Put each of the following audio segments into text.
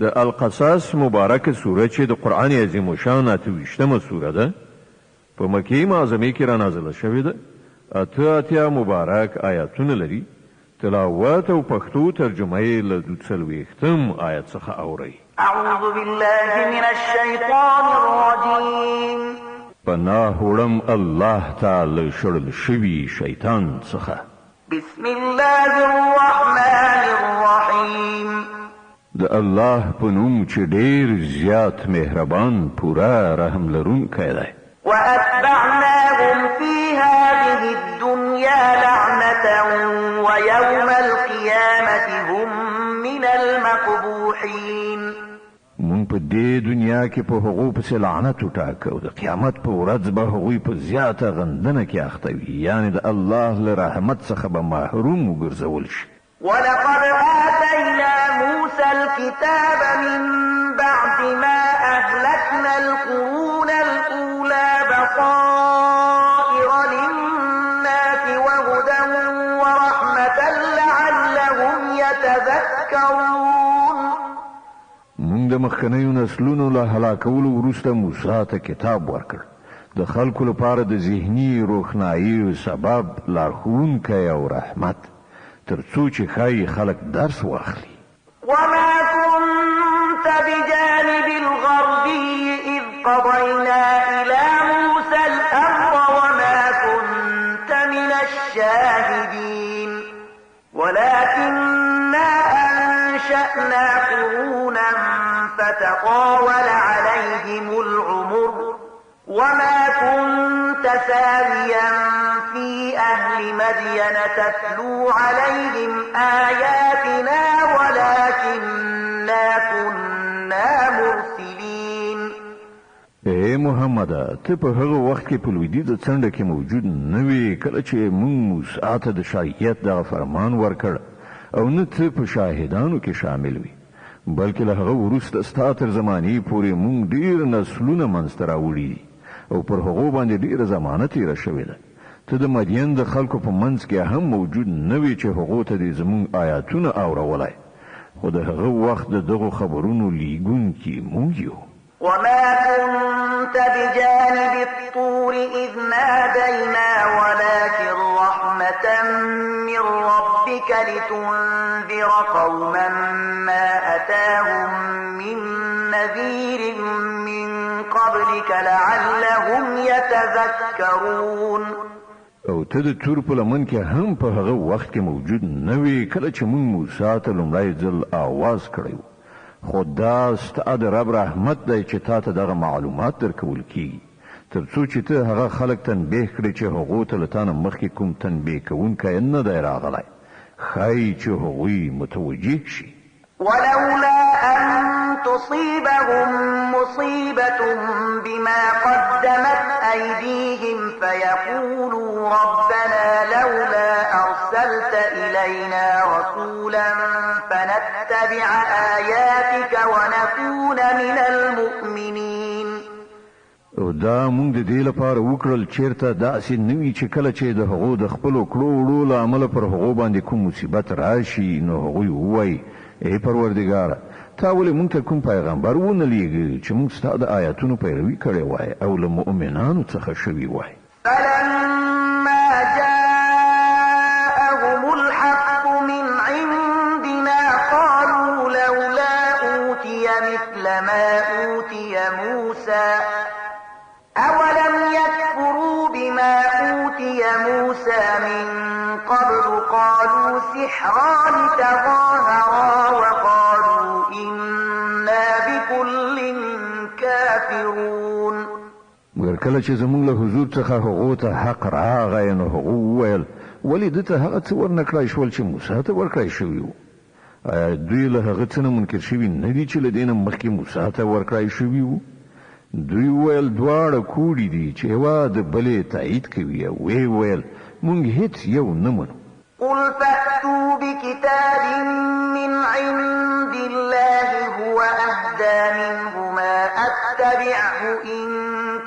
د القصص مبارکه سوره چې د قرآن عظیم شان 28مه سوره ده په مکې معظمه کې را نازله شوې ده. اتیا مبارک آیاتونه لري. تلاوت او پښتو ترجمه یې له 40 آیت څخه اورئ. اعوذ بالله من الشیطان الرجیم. پناه وړم الله تعالی شړل شوي شیطان څخه. بسم الله الرحمن الرحیم. د الله په نوم چې ډېر زیات مهربان پورا رحم لرونکی دی. وأتبعناهم في هذه الدنيا لعنة ويوم القيامة هم من المقبوحين. مون په دې دنیا کې په هغو پسې لعنت وټاکه او د قیامت په ورځ به هغوی په زیاته غندنه کې اخته وي، یعنې د الله له رحمت څخه به محروم وګرځول شي. ولقد آتينا موسى الكتاب من بعد ما أهلكنا القرون الأولى بصائر للناس وهدى ورحمة لعلهم يتذكرون. موږ د مخکنیو نسلونو له هلاکولو وروسته موسی ته کتاب ورکړ د خلکو لپاره د ذهني روښنایي سبب لارښوونکی او رحمت تر څو چې ښایي خلک درس واخلي. وما كنت بجانب الغربي إذ قضينا إلى موسى الأمر وما كنت من الشاهدين ولكننا أنشأنا قرونا فتطاول عليهم العمر وما كنت ساويا في أهل مدين تتلو عليهم آياتنا ولكننا كنا مرسلين. اے محمد ته په هغه وخت کې په لویدیځه څنډه کې موجود نه وې کله چې موږ موسی ته د شریعت دغه فرمان ورکړ او نه ته په شاهدانو کې شامل وې، بلکې له هغه وروسته ستا تر زمانې پورې موږ ډېر نسلونه منځته راوړي دي او پر هغو باندې ډېره زمانه تېره شوې ده. ته د مدین د خلکو په منځ کې هم موجود نه وې چې هغو ته دې زموږ آیاتونه اورولای، خو د هغه وخت د دغو خبرونو لیږونکي موږ یو. وما كنت بجانب الطور إذ نادينا ولكن رحمة من ربك لتنذر قوما ما أتاهم من نذير من قبلك لعلهم يتذكرون. او ته د تور په لمن کې هم په هغه وخت کې موجود نه وې کله چې موږ موسی ته لومړی ځل آواز کړی و، خو دا ستا د رب رحمت دی چې تا ته دغه معلومات درکول کیږي تر څو چې ته هغه خلک تنبیه کړې چې هغو ته له تا نه مخکې کوم تنبیه کوونکی نه دی راغلی، ښایي چې هغوی متوجه شي. ولولا أن تصيبهم مصيبة بما قدمت أيديهم فيقولوا ربنا لولا أرسلت إلينا رسولا فنتبع آياتك ونكون من المؤمنين. او دا مونږ د دې لپاره وکړل چیرته داسې نه وي چې کله چې د هغو د خپلو کړو وړو له امله پر هغو باندې کوم مصیبت راشي نو هغوی ووایي ای پروردګاره تا ولې مونږ ته کوم پیغمبر ونه لیږه چې مونږ ستا د آیاتونو پیروي کړې وای او له مؤمنانو څخه شوي وای. فلما جاءهم الحق من عندنا قالوا لولا أوتي مثل ما أوتي موسى أولم يكفروا بما أوتي موسى من قبل قالوا سحران تظاهرا وقالوا إنا بكل كافرون. مګر کله چې زموږ له حضور څخه هغو ته حق راغی نو هغو وویل ولې ده ته هغه څه ورنکړای شول چې موسی ته ورکړای شوي وو؟ آیا دوی له هغه څه نه منکر شوي نه دي چې له دې نه مخکې موسی ته ورکړای شوي وو؟ دوی وویل دواړه کوړي دي چې یوه د بلې تایید کوي او ویې ویل مونږ هیڅ یو نه منو. قل فأتوا بكتاب من عند الله هو أهدى منهما أتبعه إن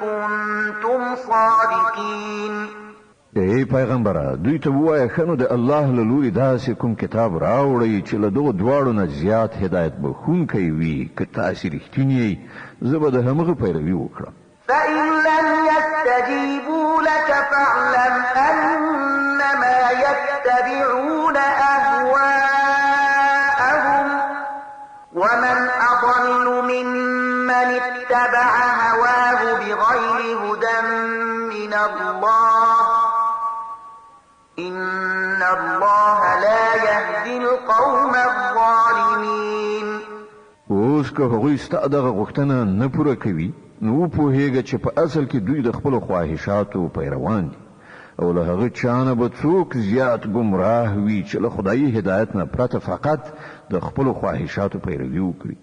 كنتم صادقين. ای پیغمبره دوی ته ووایه ښه نو د الله له لوري داسې کوم کتاب راوړئ چې له دغو دواړو نه زیات هدایت بخښونکی وي که تاسې رښتیني یئ زه به د همغه پیروي وکړم. فإن لم يستجيبوا لك فاعلم أنما يتبعون أهواءهم ومن أضل ممن اتبع هواه بغير هدى من الله إن الله لا يهدي القوم الظالمين. اوس که هغوی ستا دغه غوښتنه نه پوره کوي نو پوهیږه چې په اصل کې دوی د خپلو خواهشاتو پیروان دي او له هغه چا نه به څوک زیات ګمراه وي چې له خدایي هدایت نه پرته فقط د خپلو خواهشاتو پیروي وکړي.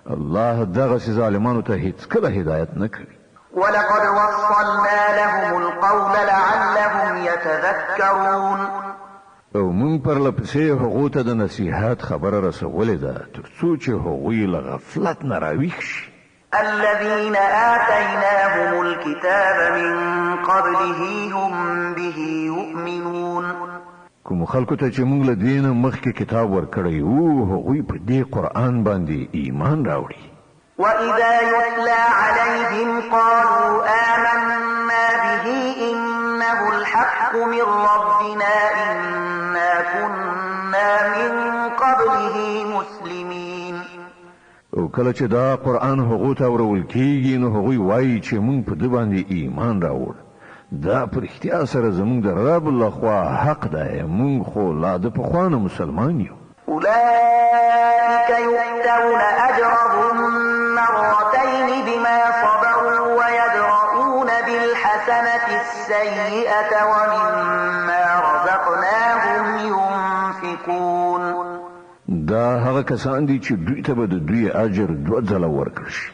الله دغسې ظالمانو ته هیڅکله هدایت نه کوي. ولقد وصلنا لهم القول لعلهم يتذكرون. او مونږ پرله پسې هغو ته د نصیحت خبره رسولې ده تر څو چې هغوی له غفلت نه راویښ شي. الذين آتيناهم الكتاب من قبله هم به يؤمنون. کوم خلکو ته چې مونږ له دوی نه مخکې کتاب ورکړی وو هغوی په دې قرآن باندې ایمان راوړي. وإذا يتلى عليهم قالوا آمنا به إنه الحق من ربنا إنا كنا من قبله مسلمين. او کله چې دا قرآن هغو ته اورول کېږي نو هغوی وایي چې مونږ په ده باندې ایمان راوړ. دا په رښتیا سره زمونږ د رب لخوا حق دی مونږ خو لا د پخوا نه مسلمان یو. أولئك يؤتون أجرهم مرتين بما صبروا ويدرؤون بالحسنة السيئة ومما رزقناهم ينفقون. دا هغه کسان دي چې دوی ته به د دوی اجر دوه ځله ورکړل شي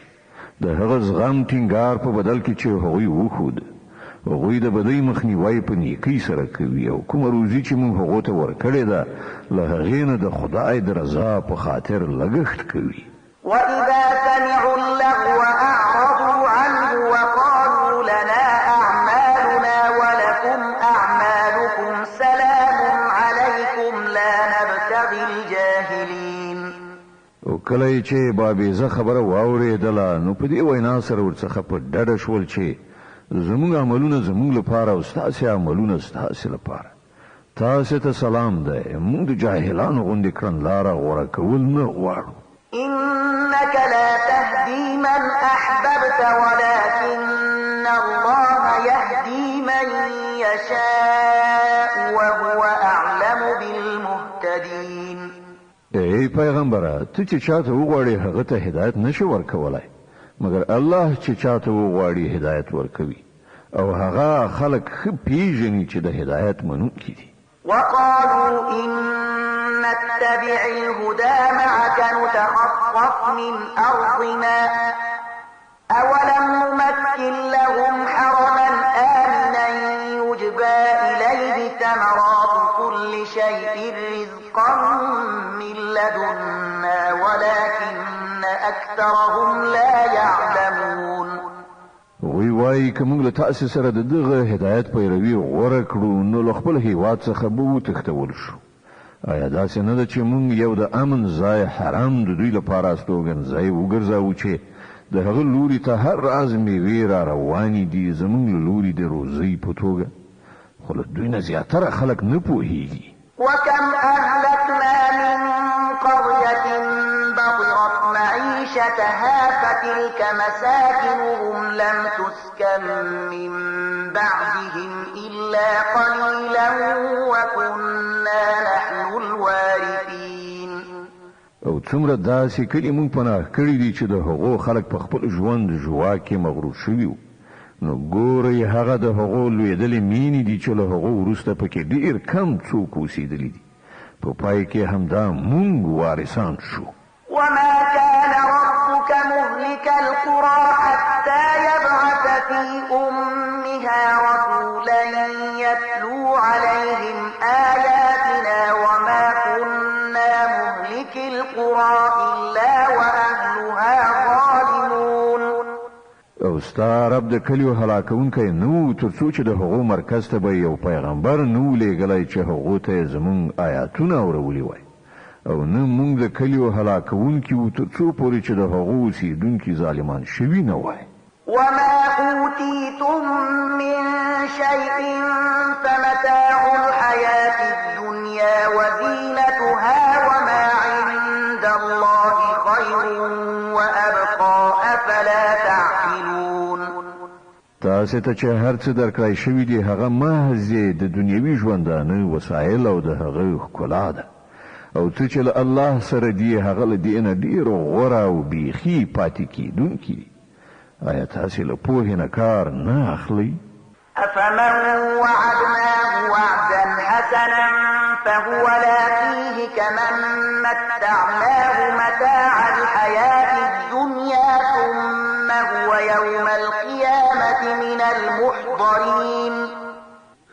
د هغه زغم ټینګار په بدل کې چې هغوی وښود. هغوی د بدۍ مخنیوی په نیکۍ سره کوي او کومه روزي چې موږ هغو ته ورکړې ده له هغې نه د خدای د رضا په خاطر لګښت کوي. وإذا سمعوا اللغو أعرضوا عنه وقالوا لنا أعمالنا ولكم أعمالكم سلام عليكم لا نبتغي الجاهلين. او کله چې بابیزه خبره واورېدله نو په دې وینا سره ورڅخه په ډډه شول چې زموږ عملونه زموږ لپاره او ستاسې عملونه ستاسې لپاره. تاسې ته سلام دی موږ د جاهلانو غوندې کړنلاره غوره کول نه غواړو. إنك لا تهدي من أحببت ولكن الله يهدي من يشاء وهو أعلم بالمهتدين. ای پیغمبره ته چې چاته وغواړې هغه ته هدایت نشي ورکولی مگر الله چې چاته وغواړي هدایت ورکوي او هغه خلک ښه پیژني چې د هدایت منونکي دي. وقالوا إن نتبع الهدى معك نتخطف من أرضنا أولم نمكن لهم حرما آمنا يجبى إليه ثمرات كل شيء رزقا من لدنا ولكن أكثرهم لا يعلمون. وی وای که موږ له تاسې سره د دغه هدایت پیروي غوره کړو نو له خپل هیواد څخه به وتښتول شو. آیا داسې نه ده چې موږ یو د امن ځای حرام د دوی لپاره استوګنځای وګرځاوو چې د هغه لوري ته هر راز میوې را روانې دي زموږ له لوري د روزۍ په توګه خو له دوی نه زیاتره خلک نه پوهېږي. وكم أهلكنا من قرية بطرت معيشتها فتلك مساكنهم لم تسكن من بعدهم إلا قليلا وكنا نحن الوارثين. او څومره داسې کلي مونږ پناه کړي دي چې د هغو خلک په خپل ژوند ژواک کې مغرور شوي وو نو ګورئ هغه د هغو لویدلې مینې دي چې له هغو وروسته پکې ډېر کم څوک اوسېدلي دي په پای کې همدا مونږ وارثان شو. وما كان ربك مهلك القرى حتى يبعث في أمها رسولا يتلو عليهم آياتنا وما كنا مهلك القرى إلا وأهلها ظالمون. او او ستا رب د کلیو هلاکونکی نو تر څو چې د هغو مرکز ته به یو پیغمبر نو لیږلی چې هغو ته زمونږ آیاتونه اورولي وای او نه مونږ د کلیو هلاکونکي وو تر څو پورې چې د هغو اوسېدونکي ظالمان شوي نه وای. وما أوتيتم من شيء فمتاع الحياة الدنيا وزينتها وما عند الله خير وأبقى أفلا تعقلون. تاسو ته چې هر څه درکړای شوي دي هغه محض د دنیوي ژوندانه وسایل او د هغه ښکلا ده او څه چې له الله سره دی هغه له دې نه ډېر غوره او بیخي پاتې کېدونکي دي. آیا تاسو له پوهې نه کار نه اخلئ؟ أفمن وعدناه وعدا حسنا فهو لاقيه كمن متعناه متاع الحياة الدنيا ثم هو يوم القيامة من المحضرين.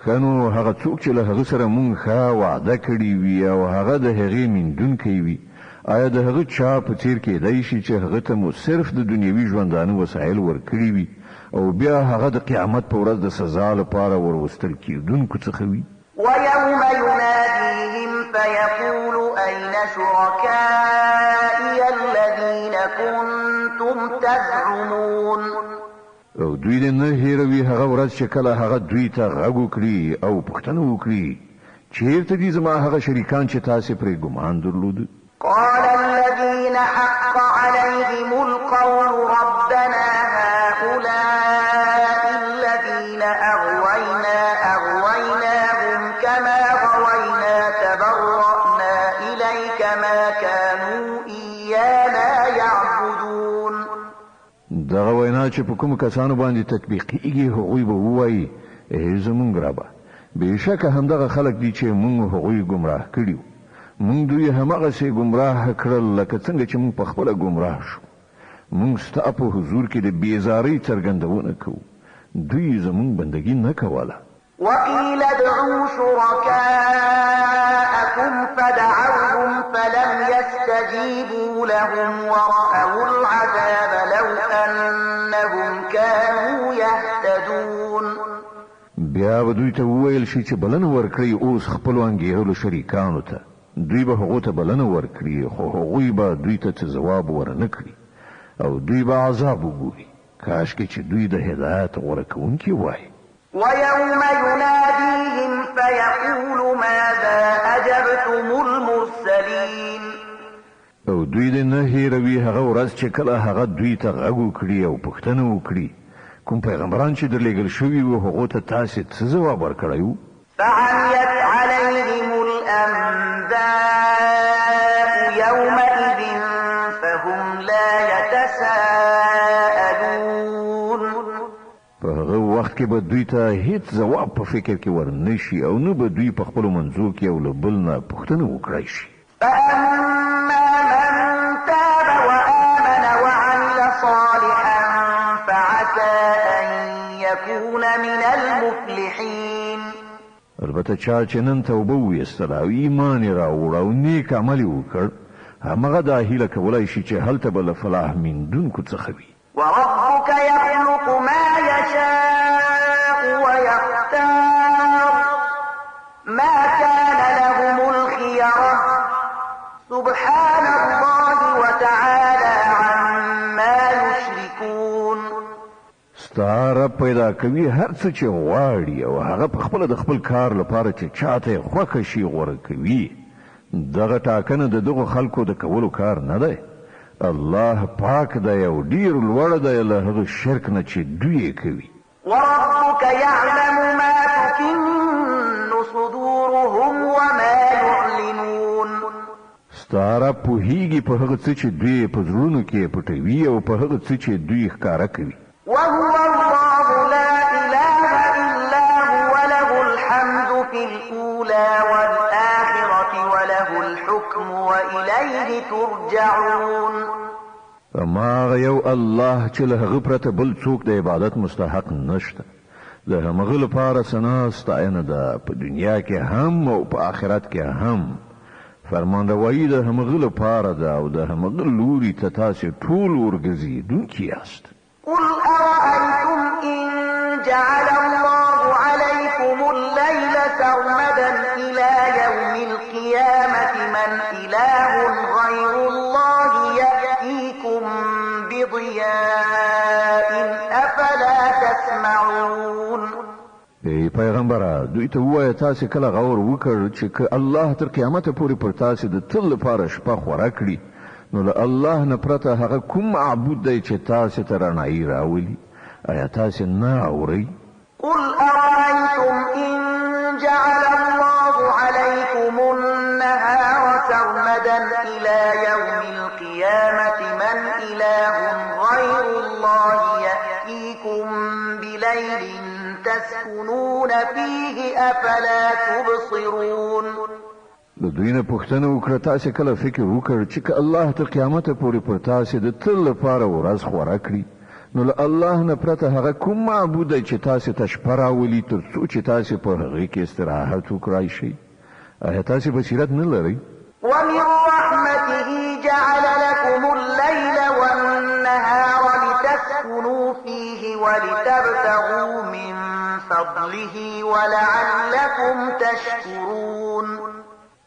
خنو هغه څوک چې له هغه سره مونږ ښه وعده کړې وي او هغه د هغې میندونکی وي آیا د هغه چا په څیر کېدای شي چې هغه ته مو صرف د دنیوي ژوندانه وسایل ورکړي وي او بیا هغه د قیامت په ورځ د سزا لپاره وروستل کېدونکو څخه وي؟ ويوم يناديهم فيقول أين شركائي الذين كنتم تزعمون. او دوی دې نه هېروي هغه ورځ چې کله هغه دوی ته غږ وکړي او پوښتنه وکړي چېرته دي زما هغه شریکان چې تاسې پرې ګمان درلود؟ قال الذين حق عليهم القول ربنا هؤلاء الذين أغويناهم كما غوينا تبرأنا إليك ما كانوا إيانا يعبدون. دغه وینا چې په کوم کسانو باندې تطبیقیږي هغوی به ووایي زمونږ ربه بېشکه همدغه خلک دي چې مونږ هغوی ګمراه کړي مونږ دوی همغسې ګمراه کړل لکه څنګه چې مونږ په خپله ګمراه شو. مونږ ستا په حضور کې د بېزارۍ څرګندونه کوو دوی زمونږ بندګي نه کوله. وقيل ادعوا شركاءكم فدعوهم فلم يستجيبوا لهم ورأوا العذاب لو أنهم كانوا يهتدون. بیا به دوی ته وویل شي چې بلنه ورکړي اوس خپلو انګېرلو شریکانو ته دوی به هغو ته بلنه ورکړي خو هغوی به دوی ته څه ځواب ورنه کړي او دوی به عذاب وګوري کاشکې چې دوی د هدایت غوره کوونکي وای. ويوم يناديهم فيقول ماذا أجبتم المرسلين. او دوی دې نه هېروي هغه ورځ چې کله هغه دوی ته غږ وکړي او پوښتنه وکړي کوم پیغمبران چې درلېږل شوي وو هغو ته تاسې څه ځواب ورکړی وو؟ فعميت عليهم الأنباء يومئذ فهم لا يتساءلون. په هغه وخت کې به دوی ته هیڅ ځواب په فکر کې ورنشي او نه به دوی په خپلو منځو کې یو له بل نه پوښتنه وکړی شي. فأما من تاب وآمن وعمل صالحا فعسى أن يكون من المفلحين. البته چا چې نن توبه ویستله او ایمان یې راوړ او نیک عمل یې وکړ همغه دا هیله کولی شي چې هلته به له فلاح میندونکو څخه وي. وربك يخلق ما يشاء ويختار ما كان لهم الخيرة سبحان الله وتعالى عما يشركون. ستا رب پیدا کوي هر څه چې غواړي او هغه په خپله د خپل کار لپاره چې چاته یې خوښه شي غوره کوي. دغه ټاکنه د دغو خلکو د کولو کار نه دی. الله پاک دی او ډیر لوړ دی له هغه شرک نه چې دوی کوي. وربك يعلم ما تكن صدورهم وما يعلنون. ستا رب پوهیږي په هغه څه چې دوی په زړونو کې پټوي او په هغه څه چې دوی ښکاره کوي. وهو الله لا إله إلا هو له الحمد في الأولى والآخرة وله الحكم وإليه ترجعون. اما یو الله چې له هغه پرته بل څوک د عبادت مستحق نشته. د همغه لپاره ثنا ستاینه ده په دنیا کې هم او په آخرت کې هم. فرمانروایی د همغه لپاره ده او د همغه لوري ته تاسې ټول ورګرځېدونکي یاست. قل أرأيتم إن جعل الله عليكم الليل سرمدا إلى يوم القيامة من إله غير الله يأتيكم بضياء أفلا تسمعون. ای پیغمبره دوی ته ووایه تاسې کله غور وکړ چې که الله تر قیامته پورې پر تاسې د تل لپاره شپه خوره کړي نو له الله نه پرته هغه کوم معبود دی چې تاسې ته رڼایي راولي؟ آیا تاسې نه اورئ؟ قل أرأيتم إن جعل الله عليكم النهار سرمدا إلى يوم القيامة من إله غير الله يأتيكم بليل تسكنون فيه أفلا تبصرون. د دوی نه پوښتنه وکړه تاسې کله فکر وکړ چې که الله تر قیامته پورې پر تاسې د تل لپاره ورځ خوره کړي نو له الله نه پرته هغه کوم معبود دی چې تاسې ته شپه راولي تر څو چې تاسې په هغې کې استراحت وکړای شئ؟ آیا تاسې بصیرت نه لرئ؟ ومن رحمته جعل لكم الليل والنهار لتسكنوا فيه ولتبتغوا من فضله ولعلكم تشكرون.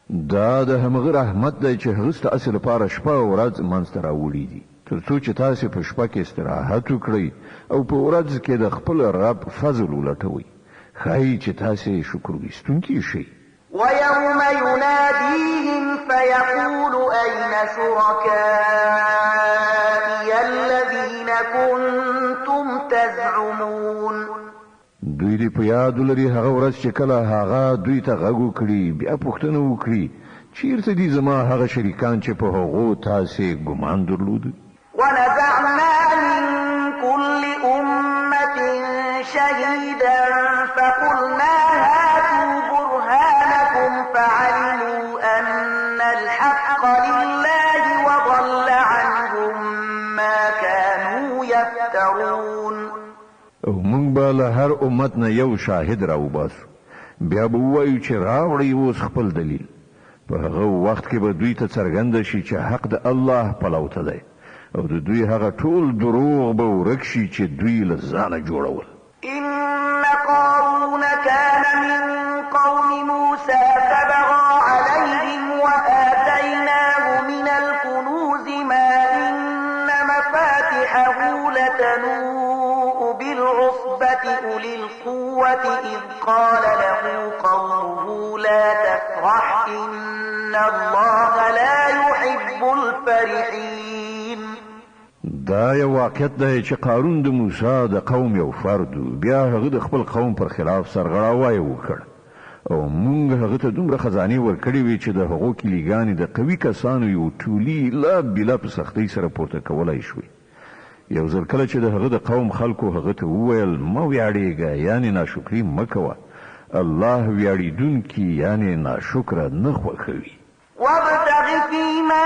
دا د همغه رحمت دی چې هغه ستاسې لپاره شپه او ورځ منځته راوړي دي تر څو چې تاسې په شپه کې استراحت وکړئ او په ورځ کې د خپل رب فضل ولټوئ. ښایي چې تاسې شکر ویستونکي شئ. ويوم يناديهم فيقول أين شركائي الذين كنتم تزعمون. دوی دې په یاد ولري هغه ورځ چې کله هغه دوی ته غږ وکړي بیا پوښتنه وکړي چیرته دي زما هغه شریکان چې په هغو تاسې ګمان درلود؟ ونزعنا من كل أمة شهيدا فقلنا هاتوا برهانكم فعلموا أن الحق لله وضل عنهم ما كانوا يفترون. او موږ به له هر امت نه یو شاهد راوباسو بیا به ووایو چې راوړئ اوس خپل دلیل. په هغه وخت کې به دوی ته څرګنده شي چې حق د الله پلو ته دی او د دوی هغه ټول دروغ به ورک شي چې دوی له ځانه جوړول. إن قارون كان من قوم موسى فبغى عليهم وآتيناه من الكنوز ما إن مفاتحه لتنوء بالعصبة أولي القوة إذ قال له قومه لا تفرح إن الله لا يحب الفرحين. دا یو واقعیت دی چې قارون د موسی د قوم یو فرد بیا هغه د خپل قوم پر خلاف سرغړاوی وکړ او موږ هغه ته دومره خزانه ورکړې وي چې د هغو کلیګانې د قوي کسانو یو ټولي لا بلا په سختۍ سره پورته کولای شوی. یو ځل کله چې د هغه د قوم خلکو هغه ته وویل مه ویاړېږه یعنې ناشکري مه کوه الله ویاړېدونکي یعنې ناشکره نه خوښوي. وابتغ فيما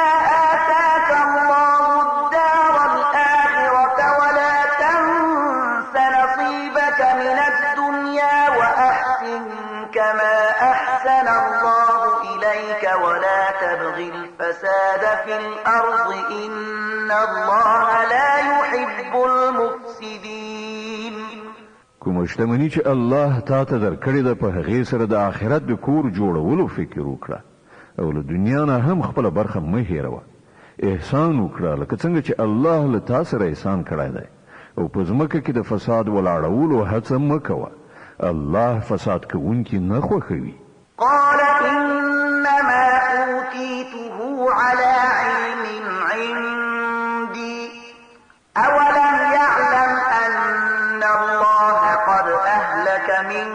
آتاك الله الدار الآخرة ولا تنس نصيبك من الدنيا وأحسن كما أحسن الله إليك ولا تبغ الفساد في الأرض إن الله لا يحب المفسدين. کوم شتمنی چې الله تا ته درکړې ده په هغې سره د آخرت د کور جوړولو فکر وکړه او له دنیا نه هم خپله برخه مه هېروه. احسان وکړه لکه څنګه چې الله له تا سره احسان کړی دی او په ځمکه کې د فساد ولاړولو هڅه مه کوه. الله فساد کوونکي نه خوښوي. قال إنما أوتيته على علم عندي أولم يعلم أن الله قد أهلك من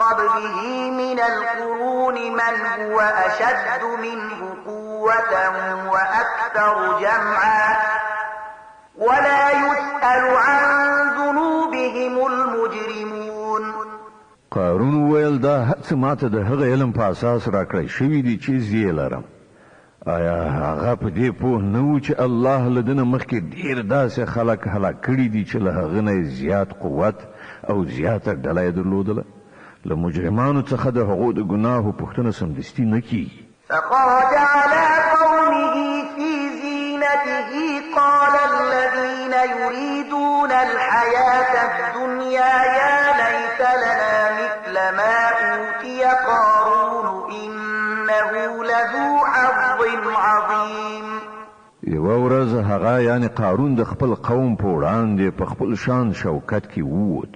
قبله من القرون من هو أشد منه قوة وأكثر جمعا ولا يسأل عن ذنوبهم المجرمون. قارون ویل دا هڅه ماته د هغه علم په اساس راکړی شوي دي چې زه یې لرم. آیا هغه په دې پوه نه و چې الله له ده نه مخکې ډېر داسې خلک هلاک کړي دي چې له هغه نه زیات قوت او زیاته ډله یې درلودله؟ له مجرمانو څخه د هغو د ګناهو پوښتنه سمدستي نه کیږي. فخرج على قومه في زينته قال الذين يريدون الحق الدنيا يا ليت لنا مثل ما أوتي قارون إنه لذو حظ عظيم. یوه ورځ هغه یعنی قارون د خپل قوم په وړاندې په خپل شان شوکت کې ووت.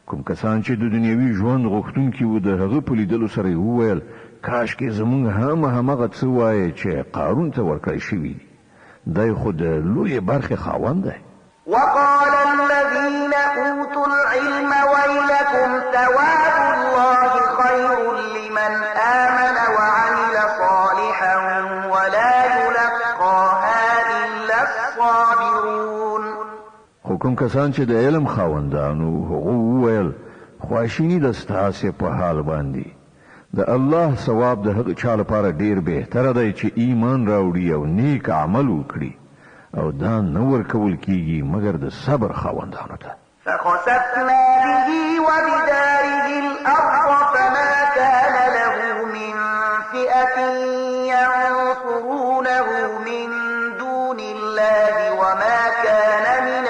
کوم کسان چې د دنیوي ژوند غوښتونکي وو د هغه په لیدلو سره وویل کاشکې زمونږ هم همغه څه وایي چې قارون ته ورکړی شوي دي. دی خو د لویې برخې خاوند دی. وقال الذين أوتوا العلم ويلكم ثواب الله خير لمن آمن وعمل صالحا ولا يلقاها إلا الصابرون. خو کوم کسان چې د علم خاوندانو هغه وویل خواشیني د ستاسې په حال باندې د الله ثواب د هغه چا لپاره ډیر بهتره دی چې ایمان راوړي او نیک عمل وکړي او دا نه ورکول کیږي مګر د صبر خاوندانو ته. فخسفنا به وبداره الأرض فما كان له من فئة ينصرونه من دون الله وما كان من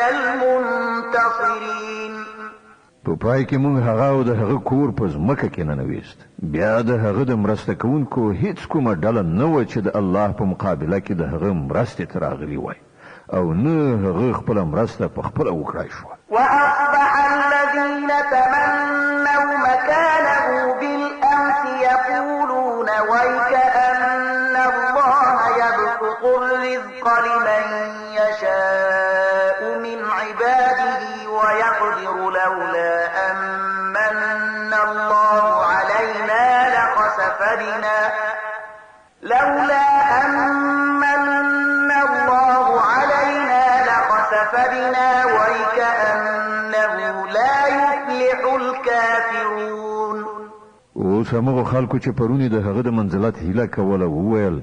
المنتصرين. په پای کې موږ هغه او د هغه کور په ځمکه کې ننویست. بیا د هغه د مرسته کوونکو هیڅ کومه ډله نه وه چې د الله په مقابله کې د هغه مرستې ته راغلي وای او نه هغه خپله مرسته په خپله وکړای شوه. وأصبح الذين تمنوا مكانه بالأمس يقولون ويكأن الله يبسط الرزق لمن يشاء من عباده ويقدر لولا أمن الله علينا لخسف بنا ويكأنه لا يفلح الكافرون. اوس همغه خلکو چې پرونی د هغه د منزلت هیله کوله وویل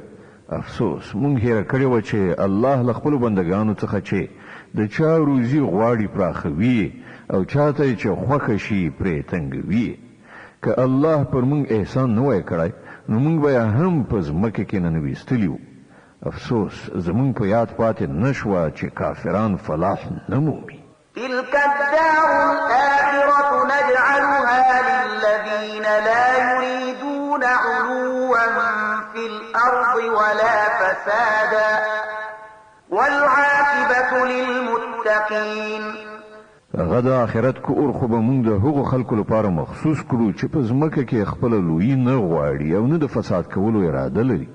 افسوس مونږ هیره کړې وه چې الله له خپلو بندګانو څخه چې د چا روزي غواړي پراخوي او چاته یې چې خوښه شي پرې تنګوي. که الله پر مونږ احسان نه وای کړی نو مونږ به هم په ځمکه کې ننویستلي وو. افسوس زمونږ په یاد پاتې نه شوه چې کافران فلاح نه مومي. تلك الدار الآخرة نجعلها للذين لا يريدون علوا في الأرض ولا فسادا والعاقبة للمتقين. هغه د آخرت کور خو به موږ د هغو خلکو لپاره مخصوص کړو چې په ځمکه کې خپله لویي نه غواړي او نه د فساد کولو اراده لري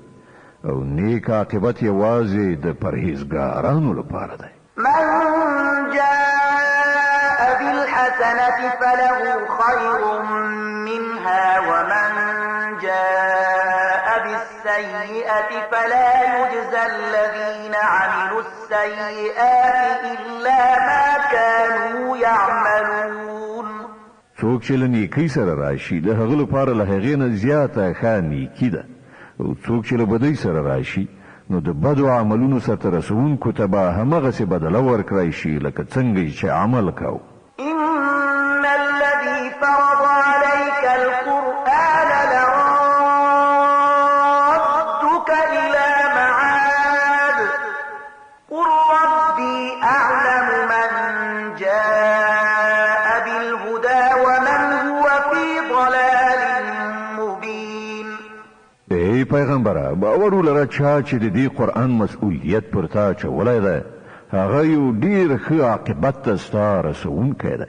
او نیک عاقبت یوازې د پرهیزګارانو لپاره دی. من جاء بالحسنة فله خير منها ومن جاء بالسيئة فلا يجزى الذين عملوا السيئات إلا ما كانوا يعملون. څوک چې له نیکۍ سره راشي د هغه لپاره له هغې نه زیاته ښه نیکي ده او څوک چې له بدۍ سره راشي نو د بدو عملونو سرته رسوونکو ته به همغسې بدله ورکړی شي لکه څنګه چې عمل کوو. إن الذي فرض عليك القرآن لرادك إلى معاد قل ربي أعلم من جاء بالهدى ومن هو في ضلال مبين. ای پیغمبره باور ولره چا چې د دې قرآن مسؤلیت پر تا اچولی دی هغه یو ډېر ښه عاقبت ته ستا رسوونکی دی.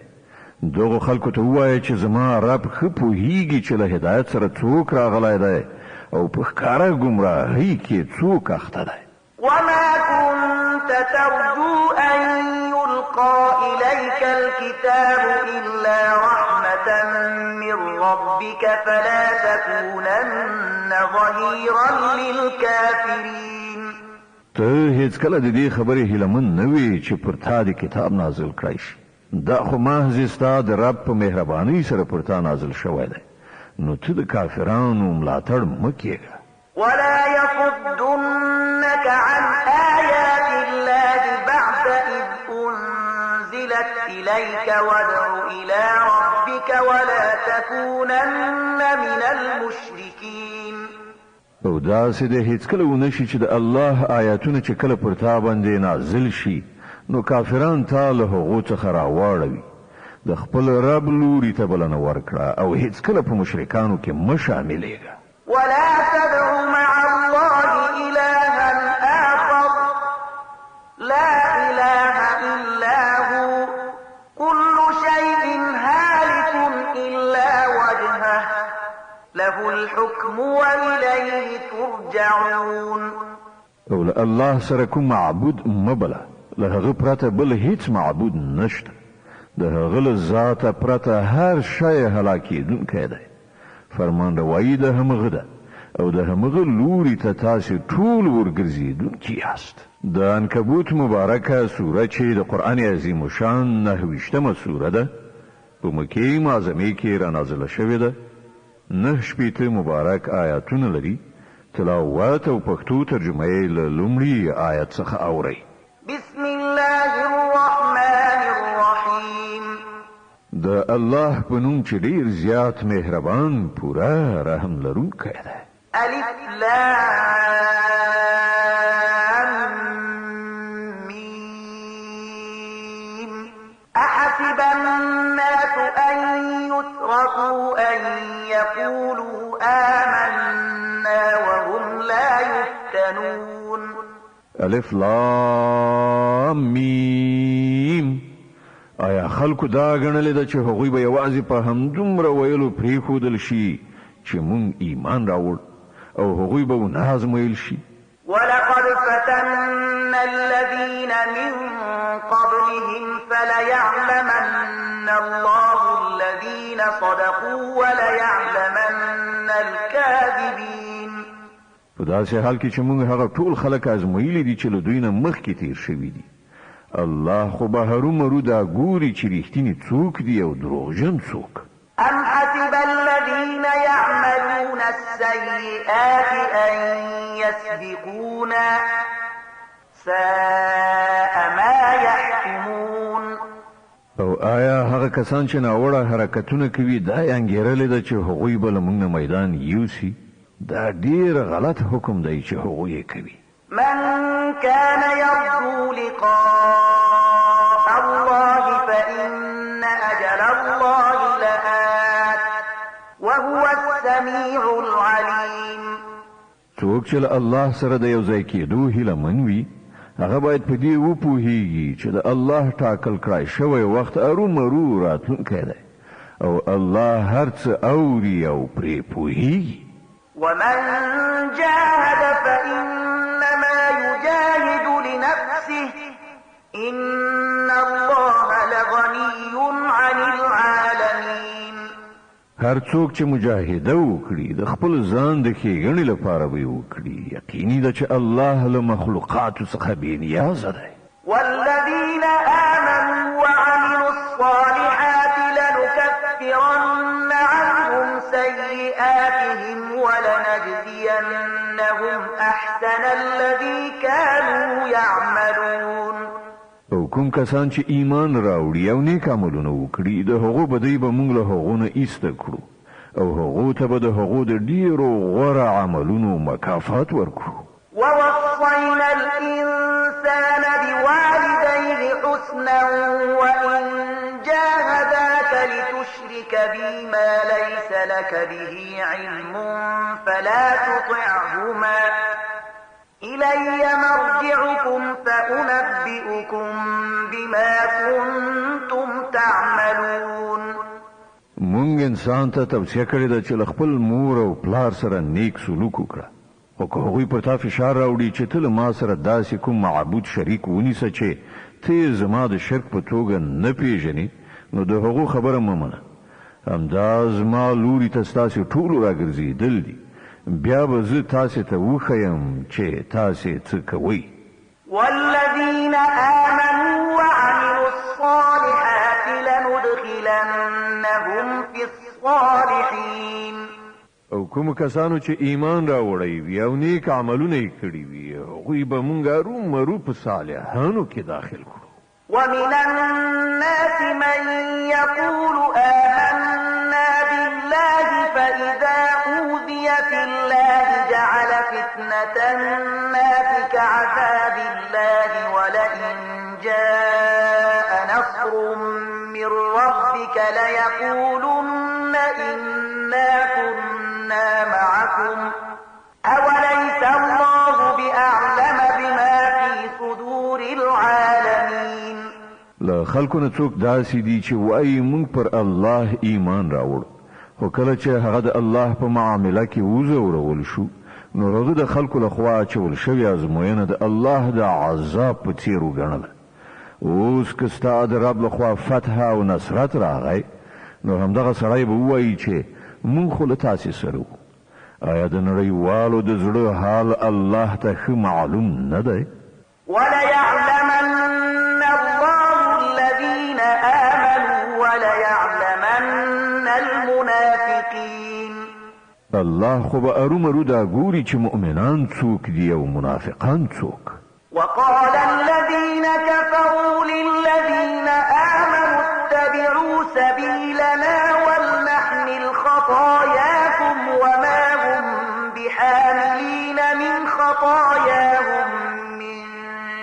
دغو خلکو ته ووایه چې زما رب ښه پوهیږي چې له هدایت سره څوک راغلی دی او په ښکاره ګمراهۍ کې څوک اخته دی. وما كنت ترجو أن يلقى إليك الكتاب إلا رحمة من ربك فلا تكونن ظهيرا للكافرين. ته هیڅکله د دې خبرې هیلهمن نه وې چې پر تا د کتاب نازل کړی شي. دا خو محض ستا د رب په مهربانۍ سره پر تا نازل شوی دی نو ته د کافرانو ملاتړ مه کېږه. ولا يصدنك عن آيات الله بعد إذ أنزلت إليك وادع إلى ربك ولا تكونن من المشركين. او داسې د هیڅکله ونه شي چې د الله آیاتونه چې کله پر تا باندې نازل شي نو کافران تا له هغو څخه راواړوي د خپل رب لوري ته بلنه ورکړه او هیڅکله په مشرکانو کې مه شاملېږه. ولا تدع مع الله إلها آخر لا إله إلا هو كل شيء هالك إلا وجهه له الحكم وإليه ترجعون. او له الله سره کوم معبود مبله، له هغه پرته بل هیڅ معبود نشته. د هغه له ذاته پرته هر شی هلاکېدونکی دی. فرمان روایی د همغه ده او د همغه لوري ته تاسې ټول ورګرځېدونکي یاست. د عنکبوت مبارکه سوره چې د قرآن عظیم شان 9 سوره ده، په مکې معظمې کې رانازله شوې ده. 9 مبارک آیاتونه لري. تلاوت او پښتو ترجمه یې له لومړي آیت څخه اورئ. بسم الله الرحمن الرحیم. د الله په نوم چې ډېر زیات مهربان پوره رحم لرونکی دی. الف لام میم. احسب الناس ان يتركوا ان يقولوا آمنا وهم لا يفتنون. الف لام میم. آیا خلکو دا ګڼلې ده چې هغوی به یوازې په همدومره ویلو پرېښودل شي چې مونږ ایمان راوړ او هغوی به ونازمویل شي؟ ولقد فتنا الذين من قبلهم فليعلمن الله الذين صدقوا وليعلمن الكاذبين. په داسې حال کې چې مونږ هغه ټول خلک ازمویلي دي چې له دوی نه مخکې تیر شوي دي. الله خو به هرومرو دا ګوري چې رښتینی څوک دی او دروغجن څوک. أم حسب الذين يعملون السيئات أن يسبقونا ساء ما يحكمون. او آیا هغه کسان چې ناوړه حرکتونه کوي دا یې انګېرلې ده چې هغوی به له موږ نه میدان یوسي؟ دا ډېر غلط حکم دی چې هغوی یې کوي. من كان يرجو لقاء الله فإن أجل الله لآت وهو السميع العليم. څوک چې له الله سره د یو ځای کېدو هیله من وي هغه باید په دې وپوهیږي چې د الله ټاکل کړی شوی وخت ارومرو راتلونکی دی او الله هر څه اوري او پرې پوهیږي. ومن جاهد فإنما يجاهد لنفسه إن الله لغني عن العالمين. هر څوک چې مجاهده وکړي د خپل ځان د ښېګڼې لپاره به یې وکړي. یقیني ده چې الله له مخلوقاتو څخه بېنیازه دی. والذين آمنوا وعملوا الصالحات لنكفرن عنهم سيئاتهم ولنجزينهم أحسن الذي كانوا يعملون. او کوم کسان چې ایمان راوړي او نیک عملونه وکړي د هغو بدی به موږ له هغو نه ایسته کړو او هغو ته به د هغو د ډېرو غوره عملونو مکافات ورکړو. ووصينا الإنسان بوالديه حسنا وإن جاهداك لتشرك بي ما ليس لك به علم فلا تطعهما إلي مرجعكم فأنبئكم بما كنتم تعملون. مونږ انسان ته توصیه کړې ده چې له خپل مور او پلار سره نیک سلوک وکړه. خو که هغوی پر تا فشار راوړي چې ته له ما سره داسې کوم معبود شریک ونیسه چې ته یې زما د شرک په توګه نه پیژنې نو د هغو خبره مه منه. همدا زما لوري ته ستاسې ټولو راګرځېدل دي. بیا به زه تاسې ته وښیم چې تاسې څه کوئ. والذين آمنوا وعملوا الصالحات لندخلنهم في الصالحين. او کوم کسانو چې ایمان راوړی وي او نیک عملونه یې کړي وي هغوی به مونږ ارومرو په صالحانو کې داخل کړو. ومن الناس من يقول آمنا بالله فإذا أوذي في الله جعل فتنة الناس كعذاب الله ولئن جاء نصر من ربك ربك ليقولن إنا كنا معكم أوليس الله بأعلم بما في صدور العالمين. له خلکو نه څوک داسې دي چې وایي موږ پر الله ایمان راوړ، خو کله چې هغه د الله په معامله کې وزورول شو نو هغه د خلکو لخوا اچول شوې ازموینه د الله د عذاب په څیر وګڼله. اوس که ستا د رب لخوا فتح او نصرت راغی نو همدغه سړی به ووایي چې موږ خو له تاسې سره وو. آیا د نړیوالو د زړه حال الله ته ښه معلوم نه دی؟ وليعلمن الله الذين آمنوا وليعلمن المنافقين. الله خو به ارومرو دا ګوري چې مؤمنان څوک دي او منافقان څوک. وقال الذين كفروا للذين آمنوا اتبعوا سبيلنا ولنحمل خطاياكم وما هم بحاملين من خطاياهم من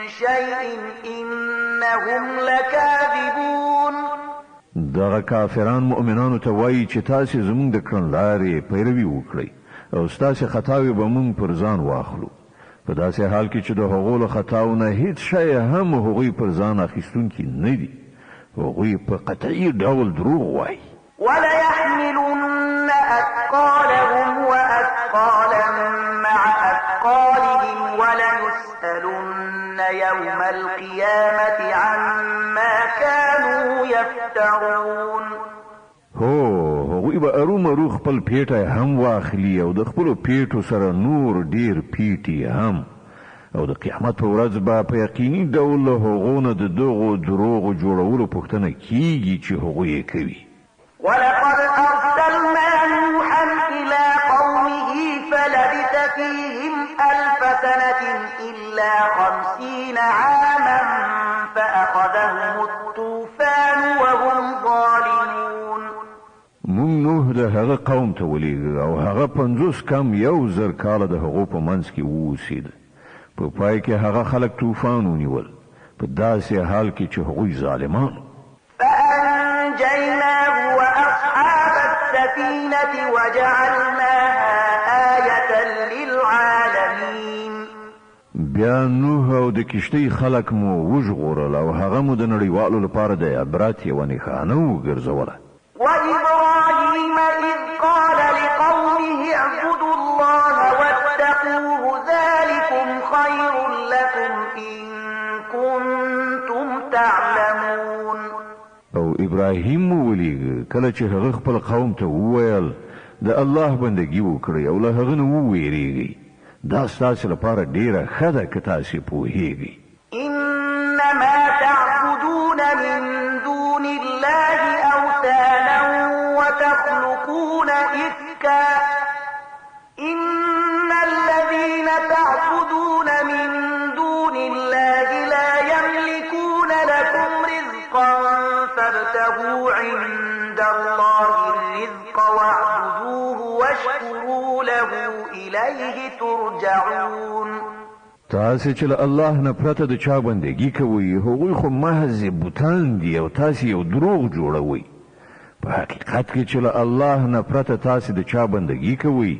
شيء إنهم لكاذبون. دغه کافران مؤمنانو ته وایي چې تاسې زموږ د کړنلارې پیروي وکړئ او ستاسې خطاوې به موږ پر ځان واخلو، په داسې حال کې چې د هغو له خطاو نه هیڅ شی هم هغوی پر ځان اخیستونکي نه دي. هغوی په قطعي ډول دروغ وایي. وليحملن أثقالهم وأثقالا مع أثقالهم وليسألن يوم القيامة عما كانوا يفترون. هغوی به ارومرو خپل پیټی هم واخلي او د خپلو پیټو سره نور ډیر پیټي هم، او د قیامت په ورځ به په یقیني ډول له هغو نه د دغو دروغو جوړولو پوښتنه کیږي چې هغوی یې کوي. ولقد أرسلنا نوحا إلى قومه فلبث فيهم 1000 سنة إلا 50 عاما فأخذهم الطوفان وهم ظالمون. مونږ نوح د هغه قوم ته ولېږه او هغه 50 کم 1000 کاله د هغو په منځ کې واوسېد. په پای کې هغه خلک طوفان ونیول په داسې حال کې چې هغوی ظالمان. فأنجيناه وأصحاب السفينة وجعلناها آية للعالمين. بیا نوح او د کشتۍ خلک مو وژغورل او هغه مو د نړیوالو لپاره د عبرت یوه نښانه وګرځوله. وإبراهيم إذ قال لقومه اعبدوا الله واتقوه ذلكم خير لكم إن كنتم تعلمون. او ابراهیم مو ولېږه کله چې هغه خپل قوم ته وویل د الله بندګي وکړئ او له هغه نه وویریږئ، دا ستاسې لپاره ډیره ښه ده که تاسې پوهیږئ. إنما تعبدون من دون الله أوثانا وتخلقون إفكا إن الذين تعبدون من دون الله لا يملكون لكم رزقا فابتغوا عند الله الرزق واعبدوه واشكروا له إليه ترجعون. تاسې چې له الله نه پرته د چا بندګي کوئ هغوی خو محض بوتان دي او تاسې یو دروغ جوړوئ. په حقیقت کې چې له الله نه پرته تاسې د چا بندګي کوئ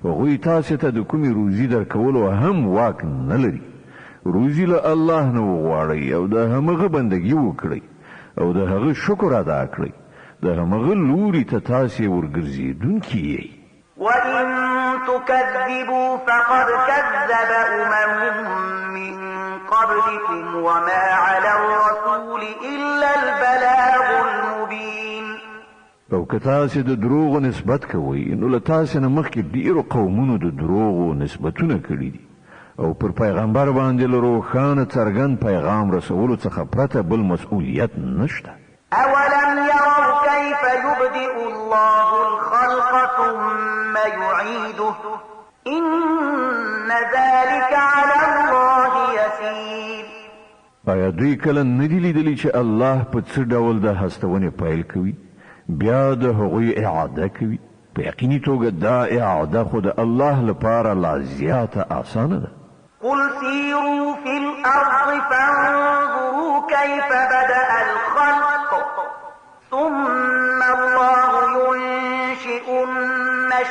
هغوی تاسې ته د کومې روزي درکولو هم واک نه لري. روزي له الله نه وغواړئ او د همغه بندګي وکړئ او د هغه شکر ادا کړئ. د همغه لوري ته تاسې ورګرځېدونکي یئ. وإن تكذبوا فقد كذب من قبلكم وما على الرسول إلا البلاغ المبين. او که تاسې د دروغو نسبت کوئ نو له تاسې نه مخکې ډېرو قومونو د دروغو نسبتونه کړي دي او پر پیغمبر باندې له روښانه څرګند پیغام رسولو څخه پرته بل مسؤلیت نشته. أولم يروا كيف يبدئ الله الخلق ثم يعيده إن ذلك على الله يسير. آیا دوی کله نه دي لیدلي چې الله په څه ډول د هستونې پیل کوي بیا د هغوی اعاده کوي؟ په یقیني توګه دا اعاده خو د الله لپاره لا زیاته اسانه ده. قل سيروا في الأرض فانظروا كيف بدأ الخلق ثم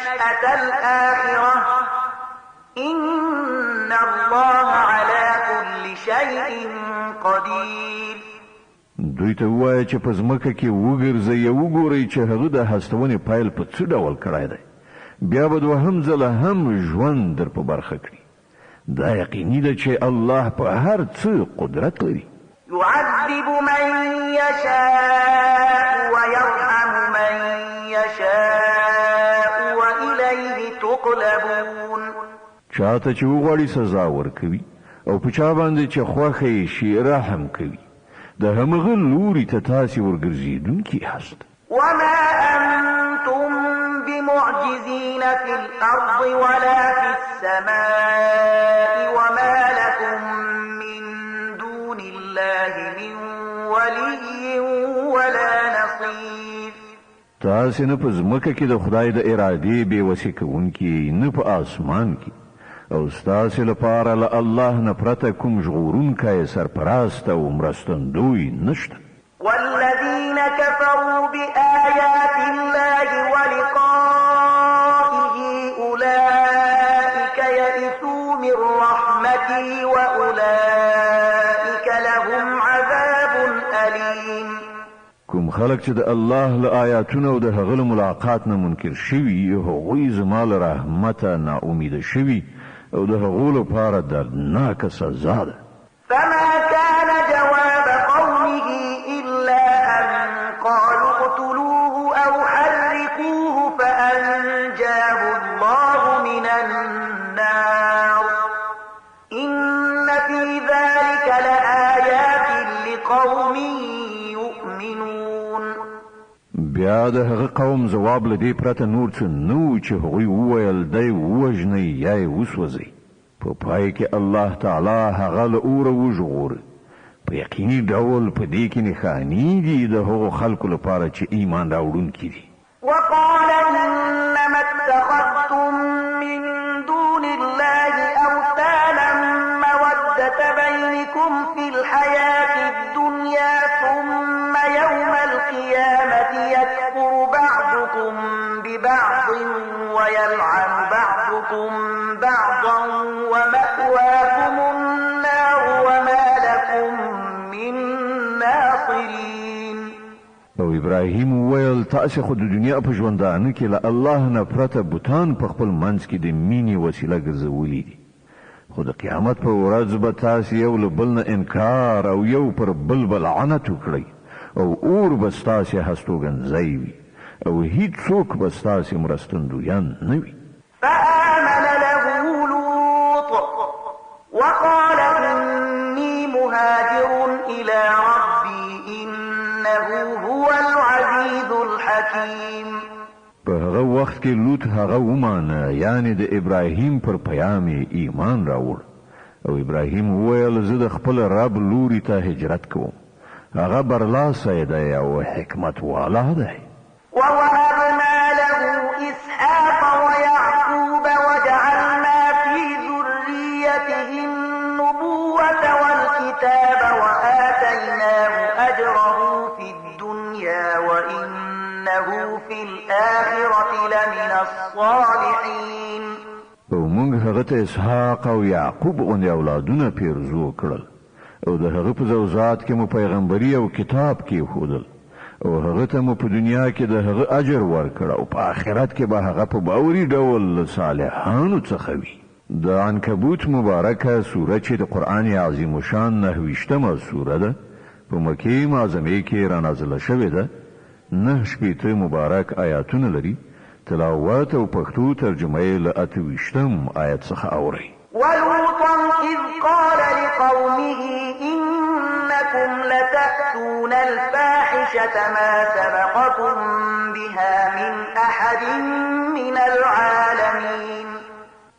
نشأة الآخرة إن الله على كل شيء قدير. دوی ته وایي چې په ځمکه کې وګرځئ او وګورئ چې هغه د هستونې پایل په څه ډول کړی دی، بیا به دوهم ځله هم ژوند در په برخه کړي. دا یقیني ده چې الله په هر څه قدرت لري. يعذب من يشاء ويرحم من يشاء وإليه تقلبون. چاته چې وغواړي سزا ورکوي او په چا باندې چې خوښه یې شي رحم کوي. د همغه لوري ته تاسې ورګرځېدونکي یاست. وما أنتم بمعجزين في الأرض ولا في السماء وما لكم من دون الله من ولي ولا نصير. تاسې نه په ځمکه کې د خدای د ارادې بېوسې کوونکي، نه په آسمان کې، او ستاسې لپاره له الله نه پرته کوم ژغورونکی، سرپرست او مرستندوی نشته. والذين كفروا بآيات الله ولقائه أولئك يئسوا من رحمتي وأولئك لهم عذاب أليم. کوم خلق چې د الله له آیاتونو او د هغه له ملاقات نه منکر شوي، هغوی زما له رحمته ناامیده شوي او د هغو لپاره دردناکه سزا ده. فما كان جواب قومه إلا أن قالوا اقتلوه أو حرقوه فأنجاه الله من النار إن في ذلك لآيات لقوم يؤمنون. بیا د هغه قوم جواب لدی پرته نور څه نو چې هغوی وویل دی ووژنئ یا یې وسوځئ. په پای کې الله تعالی هغه له اوره وژغوره. په یقیني ډول په دې کې نښانې دي د هغو خلکو لپاره چې ایمان راوړونکي دي. وقال إنما اتخذتم من دون الله أوثانا مودة بينكم في الحياة الدنيا ثم يوم القيامة يكفر بعضكم ببعض ويلعن بعضكم بعضا ومأواكم النار وما لكم من ناصرين. او ابراهیم وویل تاسې خو د دنیا په ژوندانه کې له الله نه پرته بوتان په خپل منځ کې د مینې وسیله ګرځولي دي، خو د قیامت په ورځ به تاسې یو له بل نه انکار او یو پر بل به لعنت وکړئ او اور به ستاسې هستوګنځی وي او هیڅوک به ستاسې مرستندویان نه وي. فآمن له لوط وقال إني مهاجر إلى ربي إنه هو العزيز الحكيم. په هغه وخت کې لوط هغه ومانه، یعنی د ابراهیم پر پیام ایمان راوړ، او ابراهیم وویل زه د خپل رب لوري ته هجرت کوم، هغه برلاسی دی او حکمت والا دی. ووهبنا له إسحاق ويعقوب وجعلنا في ذريته النبوة والكتاب وآتيناه أجره في الدنيا وإنه في الآخرة لمن الصالحين. او موږ هغه ته اسحاق او یعقوب غوندې اولادونه پیرزو کړل، او د هغه په زوجات کې مو پیغمبري او کتاب کېښودل، او هغه ته مو په دنیا کې د هغه اجر ورکړ او په آخرت کې به هغه په باوري ډول صالحانو څخه وي. د عنکبوت مبارکه سوره چې د قرآن عظیم شان 9 سوره ده، په مکې معظمې کې را نازله شوې ده. 9 مبارک آیاتونه لري. تلاوت او پښتو ترجمه یې له 28 آیت څخه اورئ. ولوطا إذ قال لقومه إنكم لتأتون الفاحشة ما سبقكم بها من أحد من العالمين.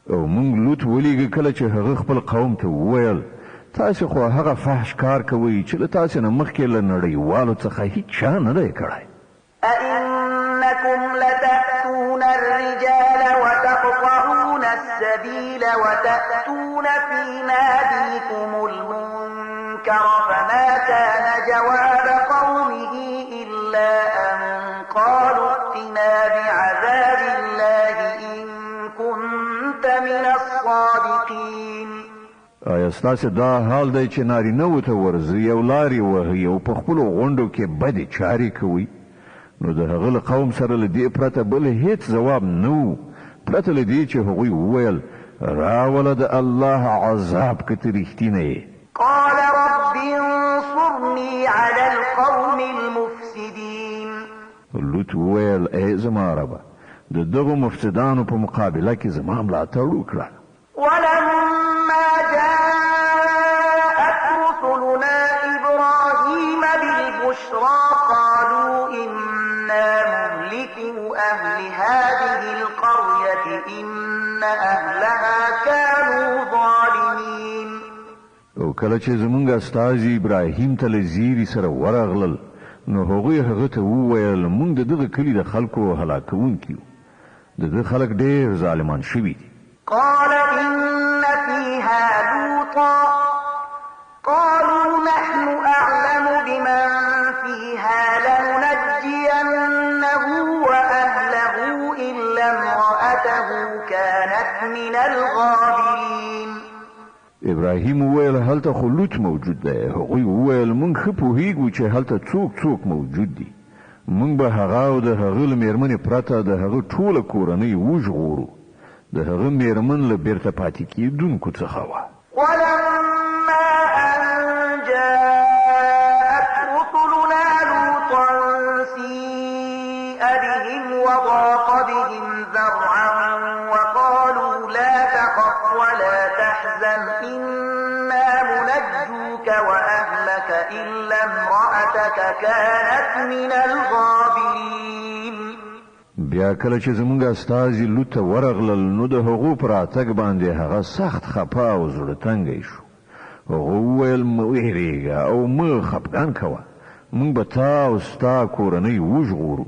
او مونږ لوط ولیږه کله چې هغه خپل قوم ته وویل تاسو خو هغه فحش کار کوئ چې له تاسو نه مخکې له نړیوالو څخه هیڅ چا نه دی کړی. أئنكم لتأتون الرجال وتقطعون السبيل وتأتون في ناديكم المنكر فما كان جواب قومه إلا أن قالوا ائتنا بعذاب الله ستاسې دا حال دی چې نارینهو ته ورځئ او لارې وهئ او په خپلو غونډو کې بدې چارې کوئ، نو د هغه له قوم سره له دې پرته بل هیڅ ځواب نه و، پرته له دې چې هغوی وویل راوله د الله عذاب که ته رښتینه یې. قال رب انصرني على القوم المفسدين. لوط وویل ای زما ربه د دغو مفسدانو په مقابله کې زما ملاتړ وکړه. ولما جاءت رسلنا إبراهيم بالبشرى قالوا إنا مهلكو أهل هذه القرية إن أهلها كانوا ظالمين. او کله چې زمونږ استازي ابراهیم ته له زیري سره ورغلل نو هغوی هغه ته وویل مونږ د دغه کلي د خلکو هلاکوونکي یو، د ده خلک ډېر ظالمان شوي دي. قال إن فيها لوطا قالوا نحن أعلم بمن فيها لننجينه وأهله إلا امرأته كانت من الغابرين. ابراهیم وویل هلته خو لوط موجود دی. هغوی وویل مونږ ښه پوهیږو چې هلته څوک موجود دي، مونږ به هغه او د هغه له میرمنې پرته د هغه ټوله کورنۍ وژغورو. د هغه میرمن له بیرته پاتې کېدونکو څخه وه. ولما أن جاءت رسلنا لوطا سيء بهم وضاق بهم ذرعا وقالوا لا تخف ولا تحزن إنا منجوك وأهلك إلا امرأتك كانت من الغابرين. بیا کله چې زمونږ استازي لوط ته ورغلل نو د هغو په راتګ باندې هغه سخت خپه او زړه تنګی شو. هغه وویل مه ویرېږه او مه خفګان کوه، مونږ به تا او ستا کورنۍ وژغورو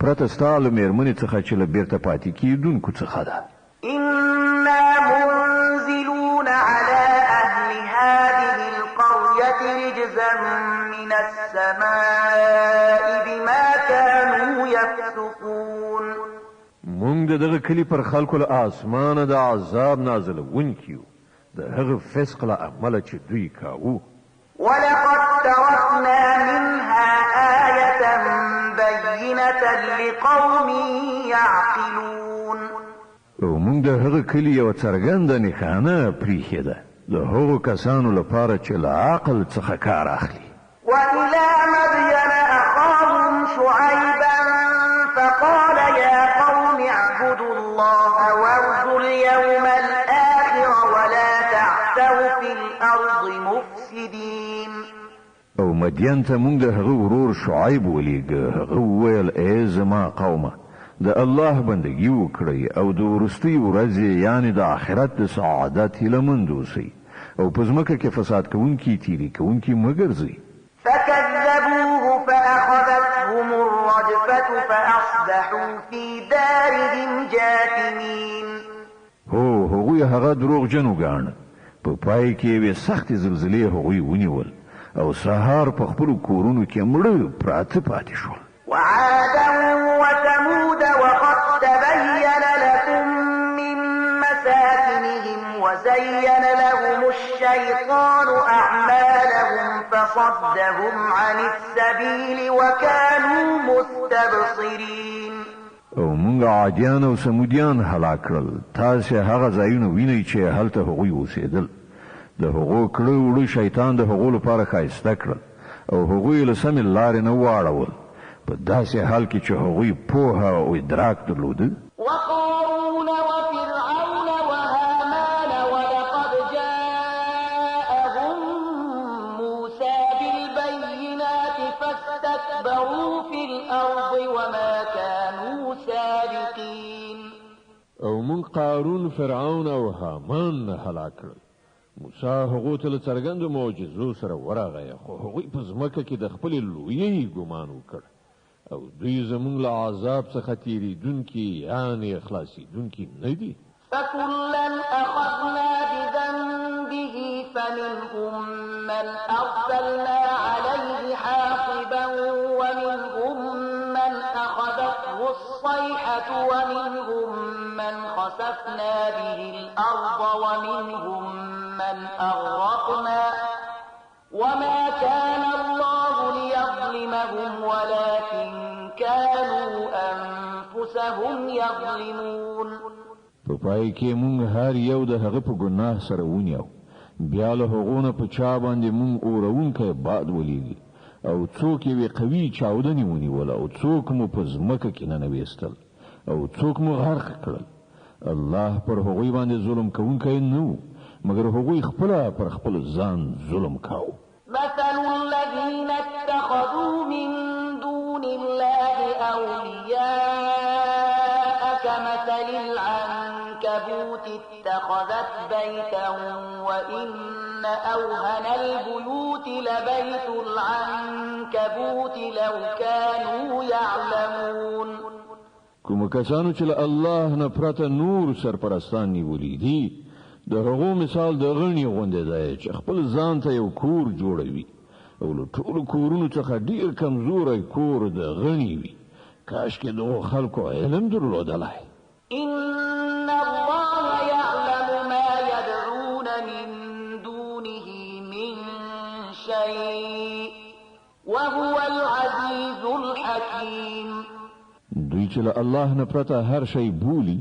پرته ستا له میرمنې څخه چې له بیرته پاتې کېدونکو څخه ده. إنا منزلون على أهل هذه القرية رجزا من السماء بما كانوا يفسقون. مونږ د دغه کلي پر خلکو له آسمانه د عذاب نازلوونکي یو د هغه فسق له امله چې دوی کاوه. ولقد تركنا منها آية بينة لقوم يعقلون. او مونږ د هغه کلي یوه څرګنده نښانه پریښې ده د هغو کسانو لپاره چې له عقل څخه کار اخلي. وإلى مدين أخاهم شعيبا فقال يا قوم اعبدوا الله وارجوا اليوم الآخر ولا تعثوا في الأرض مفسدين. او مدین ته مونږ د هغه ورور شعیب ولیږه. هغه وویل ای زما قومه د الله بندگی وکړئ او د وروستۍ ورځې یعنې د آخرت د سعادت هیلهمند اوسئ او په ځمکه کې فساد کوونکي تیرې کوونکي مه ګرځئ. فكذبوه فأخذتهم الرجفة فأصبحوا في دارهم جاثمين. هو هغوی هغه دروغجن وګاڼه، په پای کې یوې سختې زلزلې هغوی ونیول او سهار په خپلو کورونو کې مړه پراته پاتې شول. وعادا وثمود وقد تبين لكم من مساكنهم وزين لهم الشيطان أعمالهم فصدهم عن السبيل وكانوا مستبصرين. او مونږ عادیان او سمودیان هلاک کړل. تاسې هغه ځایونه وینئ چې هلته هغوی اوسېدل. د هغو کړه وړه شیطان د هغو لپاره ښایسته کړل او هغوی له سمې لارې نه واړول په داسې حال کې چې هغوی پوهه او ادراک درلوده. وقارون وفرعون وهامان ولقد جاءهم موسى بالبينات فاستكبروا في الأرض وما كانوا سابقين. او مونږ قارون فرعون او هامان هلاک کړل. موسی هغو ته له څرګندو معجزو سره ورغی خو هغوی په ځمکه کې د خپلې لویۍ ګمان وکړ او دوی زمونږ له عذاب څخه تېرېدونکي یعنې خلاصېدونکي نه دي. فكلا أخذنا بذنبه فمنهم من أرسلنا عليه حاصبا ومنهم من أخذته الصيحة ومنهم من خسفنا به الأرض ومنهم من أغرقنا يظلمون په پای کې مونږ هر یو د هغه په ګناه سره ونیو بیا له هغونه په چا باندې مونږ اورونکې باد ولېږي او څوک یې قوي چاودنې ونیول او څوک مو په ځمکه کې ننویستل او څوک مو غرق کړل الله پر هغوی باندې ظلم کوونکی نه و مګر هغوی خپل پر خپل ځان ظلم کاوه مثل الذين اتخذوا من دون الله أولياء كمثل العنكبوت اتخذت بيتا وإن أوهن البيوت لبيت العنكبوت لو كانوا يعلمون کوم کسانو چې الله نه پرته نور سرپرستان نیولي دي د هغو مثال د غنی غونډه دی چې خپل ځان ته یو کور جوړوي او له ټولو کورونو څخه ډیر کمزوری کور د غنی وي کاش کې دغه خلکو علم درلودلای إن الله يعلم ما يدعون من دونه من شيء وهو العزيز الحكيم دوی چې له الله نه پرته هر شی بولی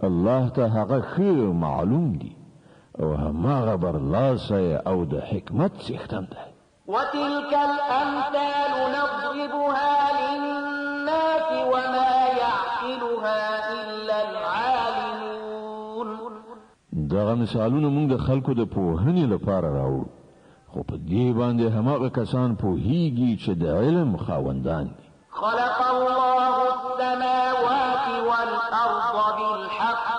الله ته هغه ښه معلوم دي او هماغه برلاسی او د حکمت څښتن دی وتلك الأمثال نضربها للناس وما يعقلها إلا العالمون دغه مثالونه موږ د خلکو د پوهنې لپاره راوړو خو په دې باندې هماغه کسان پوهیږي چې د علم خاوندان دي خلق الله السماوات والأرض بالحق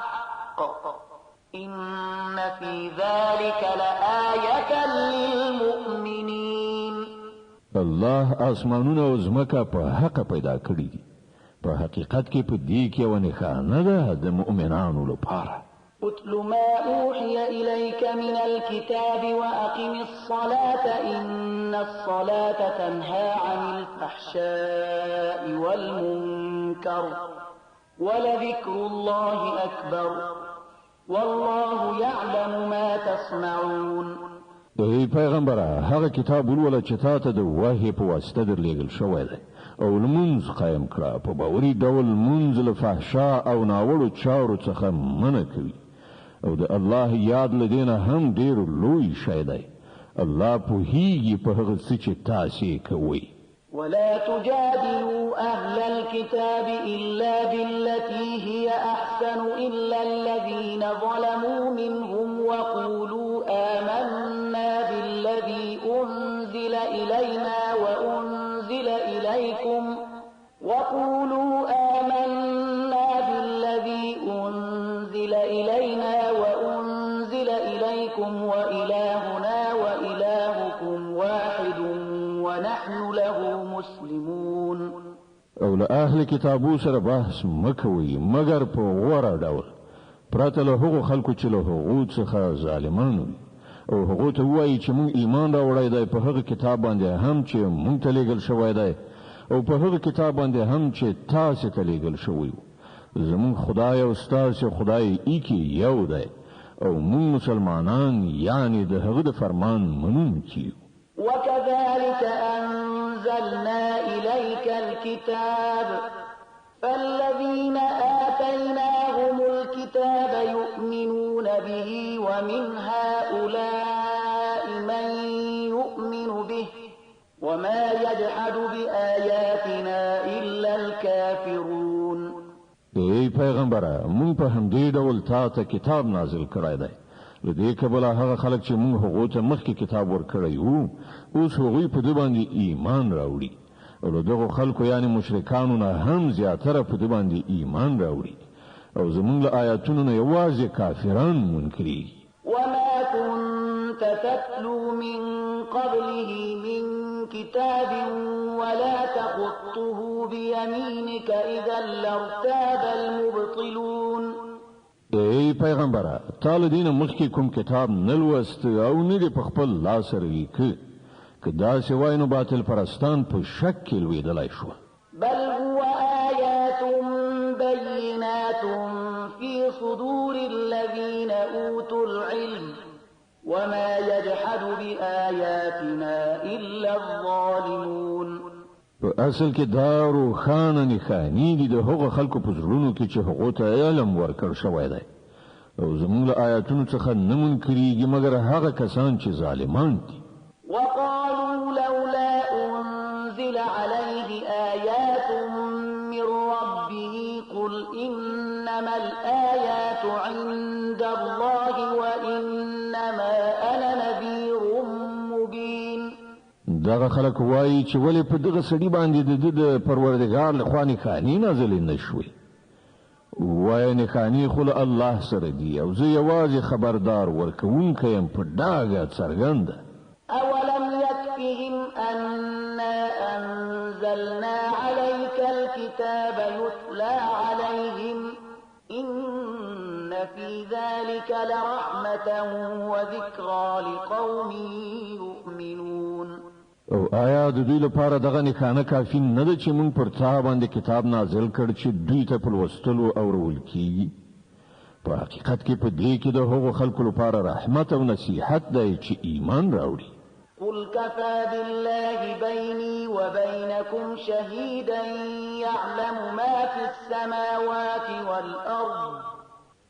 إن في ذلك لآية للمؤمنين الله آسمانونه او ځمکه په حق پیدا کړی دي په حقیقت کې په دې کې یو نښانه ده د مؤمنانو لپاره اتل ما أوحي إليك من الكتاب وأقم الصلاة إن الصلاة تنهى عن الفحشاء والمنكر ولذكر الله أكبر والله يعلم ما تصنعون ای پیغمبره هغه کتاب ولوله چې تاسو د وحی په واسطه درلېږل شوی دی او لمونځ قائم کړه په باوري ډول مونځ له فحشا او ناوړو چارو څخه منع کوي او د الله یاد لدینه هم ډیر لوی شی دی الله په هیږي په هغه څه چې تاسو کوي ولا تجادلوا أهل الكتاب إلا بالتي هي أحسن إلا الذين ظلموا منهم وقولوا آمنا بالذي أنزل إلينا وأنزل إليكم وإلهنا وإلهكم واحد ونحن له مسلمون او له اهل کتابو سره بحث مکوي مگر په غوړه ډول پرته له هغو خلکو چې له هغو څخه ظالمانو او هغو ته وایي چې مونږ ایمان راوړی دی په هغه کتاب باندې هم چې مونږ ته لېږل شوی دی او په هغه کتاب باندې هم چې تاسو ته لېږل شوی زمون خدای او ستاسو خدای ایکی یو دی او مونږ مسلمانان یعنی د هغه د فرمان منونکي وكذلك أنزلنا إليك الكتاب فالذين آتيناهم الكتاب يؤمنون به ومن هؤلاء من يؤمن به وما يجحد بآياتنا إلا الكافرون ای پیغمبره مونږ په همدې ډول تاسو کتاب نازل کړی دی لدې کبل هغه خلک چې مونږ هغه ته مخکې کتاب ورکړی وو اوس هغه په دې باندې ایمان راوړي او دغه خلکو یعنی مشرکانو نه هم زیاتره په دې باندې ایمان راوړي او زمونږ له آیاتونو نه یوازې کافران منکري وما كنت تتلو من قبله من كتاب ولا تخطه بيمينك إذا لارتاب المبطلون ای پیغمبره تعالی دین مخکې کوم کتاب نلوست او نه دی په خپل لاس لیک کدا سوای نو باطل پرستان په شک کې لویدلای شو بل هو آيات بينات في صدور الذين أوتوا العلم وما يجحد بآياتنا إلا الظالمون په اصل کې دا روښانه نښانې دي د هغو خلکو په زړونو کې چې هغو ته علم ورکړ شوی دی او زموږ له آیاتونو څخه نه منکرېږي مګر هغه کسان چې ظالمان دي. وقالوا لولا أنزل عليه آيات من ربه قل إنما الآيات عند الله وإنما أنا نذير مبين. دغه خلک وایي چې ولې په دغه سړي باندې د پروردګار لخوا نښانې نازلې نه شوې. وایي نښانې خو له الله سره دي او زه یوازې خبردار ورکوونکی یم په ډاګه څرګنده. أولم يكفهم أنا أنزلنا عليك الكتاب يتلى عليهم إن في ذلك لرحمة وذكرى لقوم يؤمنون. او آیا د دوی لپاره دغه نښانه کافي نه ده چې موږ پر تا باندې کتاب نازل کړ چې دوی ته په لوستلو او اورول کیږي؟ په حقیقت کې په دې کې د هغو خلکو لپاره رحمت او نصیحت دی چې ایمان راوړي. قل كفى بالله بيني وبينكم شهيدا يعلم ما في السماوات والأرض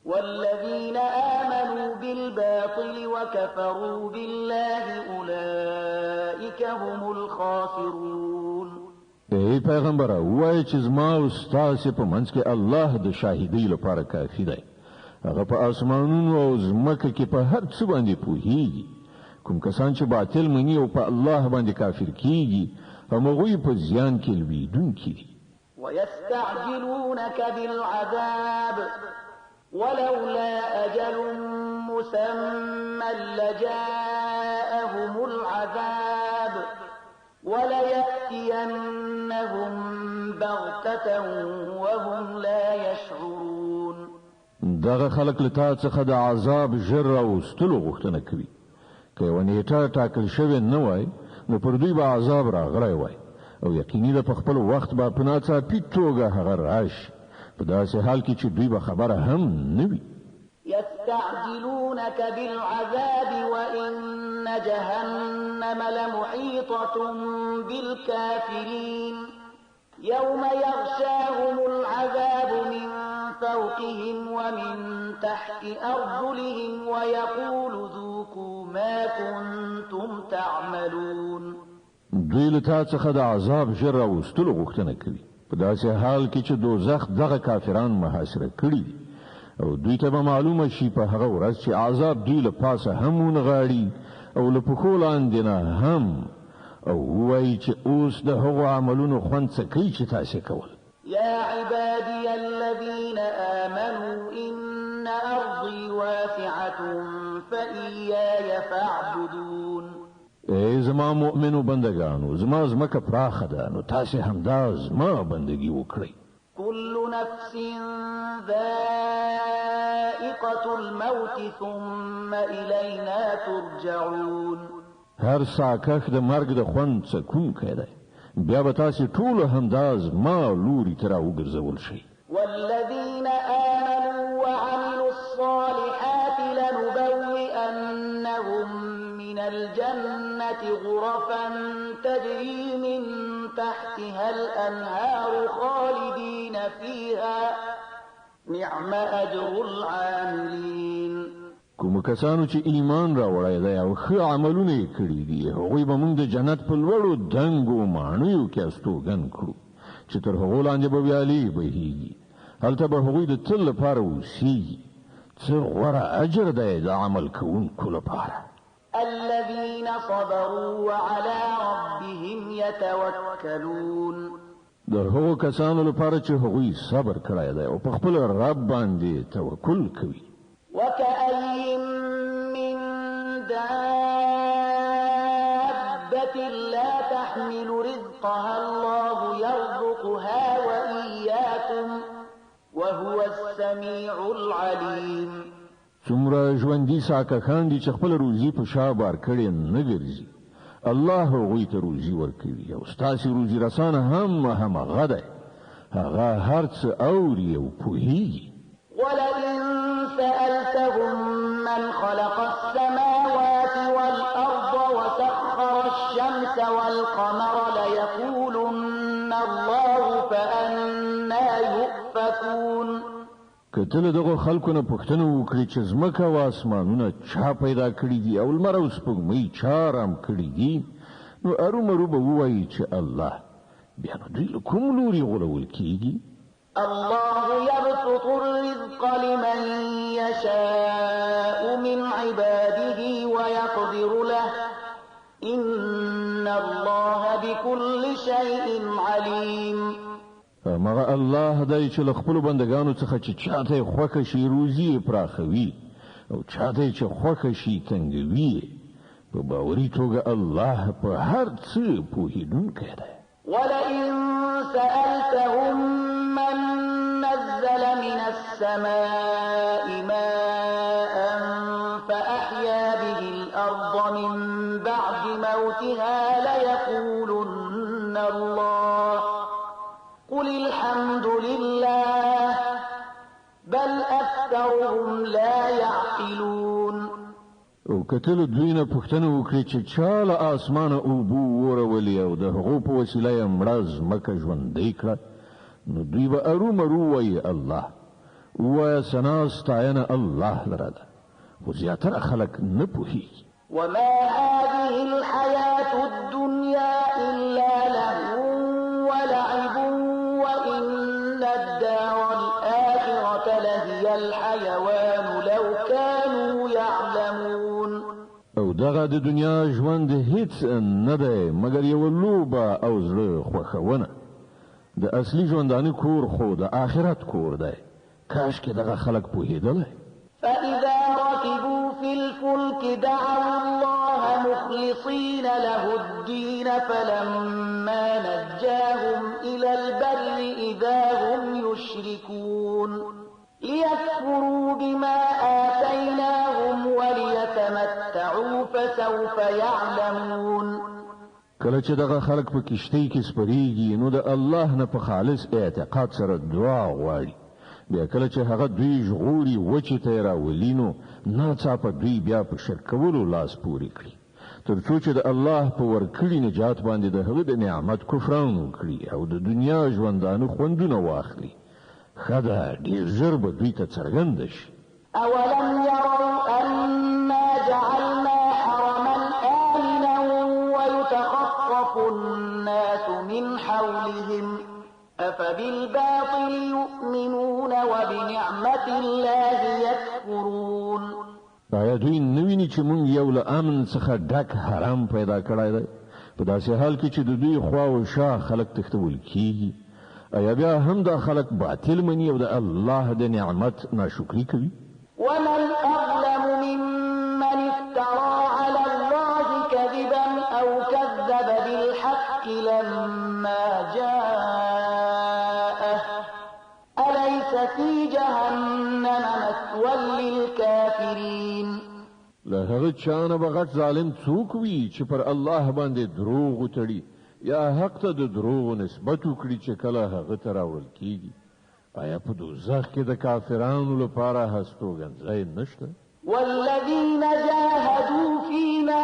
والذين آمنوا بالباطل وكفروا بالله أولئك هم الخاسرون. ای پیغمبر وای چې زما او ستاسو په منځ کې الله د شاهدۍ لپاره کافي دی. هغه په اسمانونو او ځمکه کې په هر څه باندې پوهیږي. کوم کسان چې باطل مني او په الله باندې کافر کیږي هغوی په زیان کې لویدونکي دي. ويستعجلونك بالعذاب ولولا أجل مسمى لجاءهم العذاب وليأتينهم بغتة وهم لا يشعرون. دغه خلق لتا څخه د عذاب ژر راوستلو غوښتنه کوي. که یو نیټه ټاکل شوې نه وای نو پر دوی به عذاب راغلی وای او یقیني ده په خپل وخت به په ناڅاپي توګه هغه راشي په داسې حال کې چې دوی به خبره هم نه وي. يستعجلونك بالعذاب وإن جهنم لمحيطة بالكافرين يوم يغشاهم العذاب من فوقهم ومن تحت أرجلهم ويقول ذوقوا ما كنتم تعملون. دوی له تا څخه د عذاب ژر راوستلو غوښتنه کوي په داسې حال کې چې دوزخ دغه کافران محاصره کړي او دوی ته به معلومه شي په هغه ورځ چې عذاب دوی له پاسه هم ونغاړي او له پښو لاندې نه هم او وایي چې اوس د هغو عملونو خوند څه کوي چې تاسې کول. يا عبادي الذين آمنوا إن أرضي واسعة فإياي فاعبدون. ای زما مؤمنو بندگانو زما زمکه پراخه ده نو تاسې همدا زما بندگی وکړئ. كل نفس ذائقة الموت ثم إلينا ترجعون. هر ساکخ د مرګ د خوند څکونکی دی بیا به تاسې ټول همدا زما لوري ته راوګرځول شئ. والذين آمنوا وعملوا الصالحات لنبوئنهم من الجنة غرفا تجري من تحتها الأنهار خالدين فيها نعم أجر العاملين. کوم کسانو چې ایمان راوړی دی او ښه عملونه یې کړي دي هغوی به موږ د جنت په لوړو دنګو ماڼیو کې استوګن کړو چې تر هغو لاندې به ویالې بهیږي. هلته به هغوی د تل لپاره اوسیږي. څه غوره اجر دی د عمل کوونکو لپاره. الذين صبروا وعلى ربهم يتوكلون. د هغو کسانو لپاره چې هغوی صبر کړی دی او په خپل رب باندې توکل کوي. وكأي من دابة لا تحمل رزقها الله يرزقها وإياكم وهو السميع العليم. څومره ژوندي ساکخان دي چې خپل روزي په شا بار کړي نه ګرځي. الله هغوی ته روزي ورکوي او ستاسې روزي رسانه هم هغه دی. هغه هر څه اوري او پوهیږي. ولئن سألتهم من خلق السماوات والأرض وسخر الشمس والقمر ليقولن کتل دغه خلکو نه پوښتنه وکړي چې ځمکه او اسمانونه چا پیدا کړي دي او لمر او سپوږمۍ چا رام کړي دي، نو ارومرو به ووایي چې الله. بیا نو دوی له کوم لوري غولول کېږي؟ الله يبسط الرزق لمن يشاء من عباده ويقدر له إن الله بكل شيء عليم. مغه الله دای چې له خپل بندگانو څخه چې چاته خوښ شي روزي پراخوي او چاته چې خوښ شي تنګوي. په باوري توګه الله په هر څه پوهیدونکی دی. ولئن سألتهم من نزل من السماء ماء فأحيا به الأرض من بعد موتها ليقولن الله قل الحمد لله بل أكثرهم لا يعقلون. او کتل دوی نه پوښتنه وکړي چې چا له اسمانه اوبو ورولي او د هغو په وسیله یې مړه ځمکه ژوندۍ کړه، نو دوی به ارومرو وایي الله. ووایه ثنا ستاینه الله لره ده، خو زیاتره خلک نه پوهېږي. وما هذه الحياة الدنيا إلا لهو ولعب وإن الدار الآخرة لهي الحيوان لو كانوا يعلمون. او دغه د دنیا ژوند هیڅ نه دی مګر یو لوبه او زړه خوښونه. د اصلي ژوندانه کور خو د آخرت کور دی. کاش کې دغه خلک پوهېدلی. فإذا ركبوا في الفلك دعوا الله مخلصين له الدين فلما نجاهم إلى البر إذا هم يشركون ليكفروا بما آتيناهم وليتمتعوا فسوف يعلمون. کله چې دغه خلک په کشتۍ کې سپریږي نو د الله نه په خالص اعتقاد سره دعا غواړي. بیا کله چې هغه دوی ژغوري وچې ته یې راولي نو ناڅاپه دوی بیا په شرک کولو لاس پورې کړي، تر څو چې د الله په ورکړي نجات باندې د هغه د نعمت کفران وکړي او د دنیا ژوندانه خوندونه واخلي. ښه ده ډېر ژر به دوی ته څرګنده شي. أولم يروا أنا جعلنا حرما آمنا ويتخطف الناس من حولهم أفبالباطل يؤمنون وبنعمة الله يكفرون. آیا دوی نویني چې مونږ یو له امن څخه ډک حرام پیدا کړی دی، په داسې حال کې چې د دوی خوا او شا خلک تښتول کیږي؟ آیا بیا هم دا خلک باطل مني او د الله د نعمت ناشکري کوي؟ ومن أظلم ممن افترى على الله كذبا أو كذب بالحق لما جاءه أليس في جهنم مثوى للكافرين. له هغه چانه به غټ ظالم څوک وي چې پر الله باندې دروغ وتړي یا حق ته د دروغ نسبت وکړي چې کله هغه ته راوړل کیږي؟ آیا په دوزخ کې د کافرانو لپاره هستوګنځی نشته؟ والذين جاهدوا فينا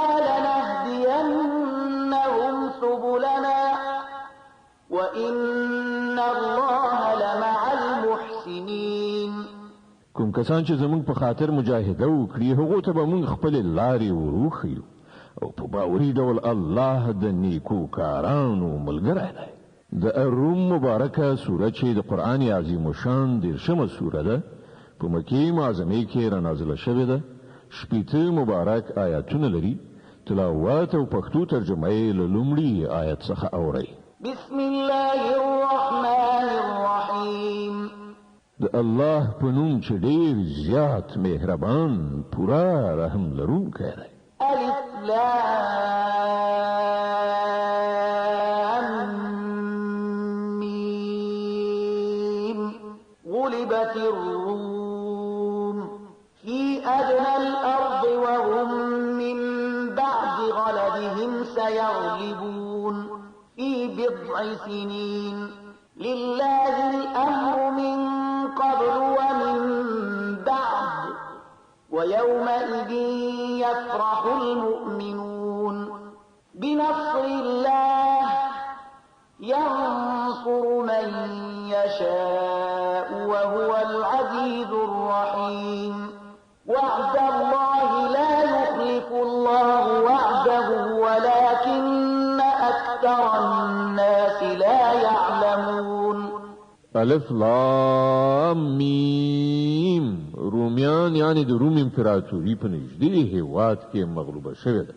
لنهدينهم سبلنا وإن الله لمع المحسنين. کوم کسان چې زمونږ په خاطر مجاهده وکړي هغو ته به مونږ خپلې لارې وروښیو او په باوري ډول الله د نیکو کارانو ملګری دی. د الروم مبارکه سوره چې د قرآن عظیم الشان 10مه سوره ده، په مکې معظمې کې رانازله شوې ده. 80 مبارک آیاتونه لري. تلاوت او پښتو ترجمه یې له لومړي آیت څخه اورئ. بسم الله الرحمن الرحيم. د الله په نوم چې ډېر زیات مهربان پورا رحم لرونکی دی. ألف لام ميم. غلبت الروم في أدنى الأرض وهم من بعد غلبهم سيغلبون في بضع سنين لله الأمر من قبل ومن بعد ويومئذ يفرح المؤمنون بنصر الله ينصر من يشاء وهو العزيز الناس لا يعلمون الف لام میم. رومیان یعنی د روم امپراتوري په نږدې هېواد کې مغلوبه شوې ده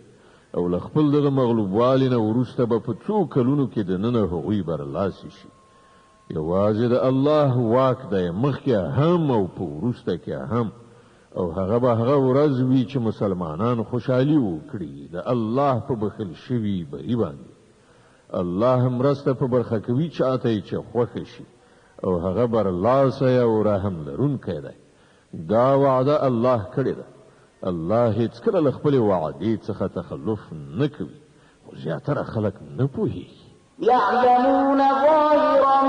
او له خپل دغه مغلوبوالي نه وروسته به په څو کلونو کې دننه هغوی برلاسي شي. یوازې د الله واک دی، مخکې هم او په وروسته کې هم، او هغه به هغه ورځ وي چې مسلمانان خوشحالي وکړي د الله په بخښل شوي بري باندې. الله مرسته په برخه کوي چاته چې خوښه شي او هغه برلاسی او رحم لرونکی دی. دا وعده الله کړې ده. الله هیڅکله له خپلې وعدې څخه تخلف نه کوي، خو زیاتره خلک نه پوهېږي. يعلمون ظاهرا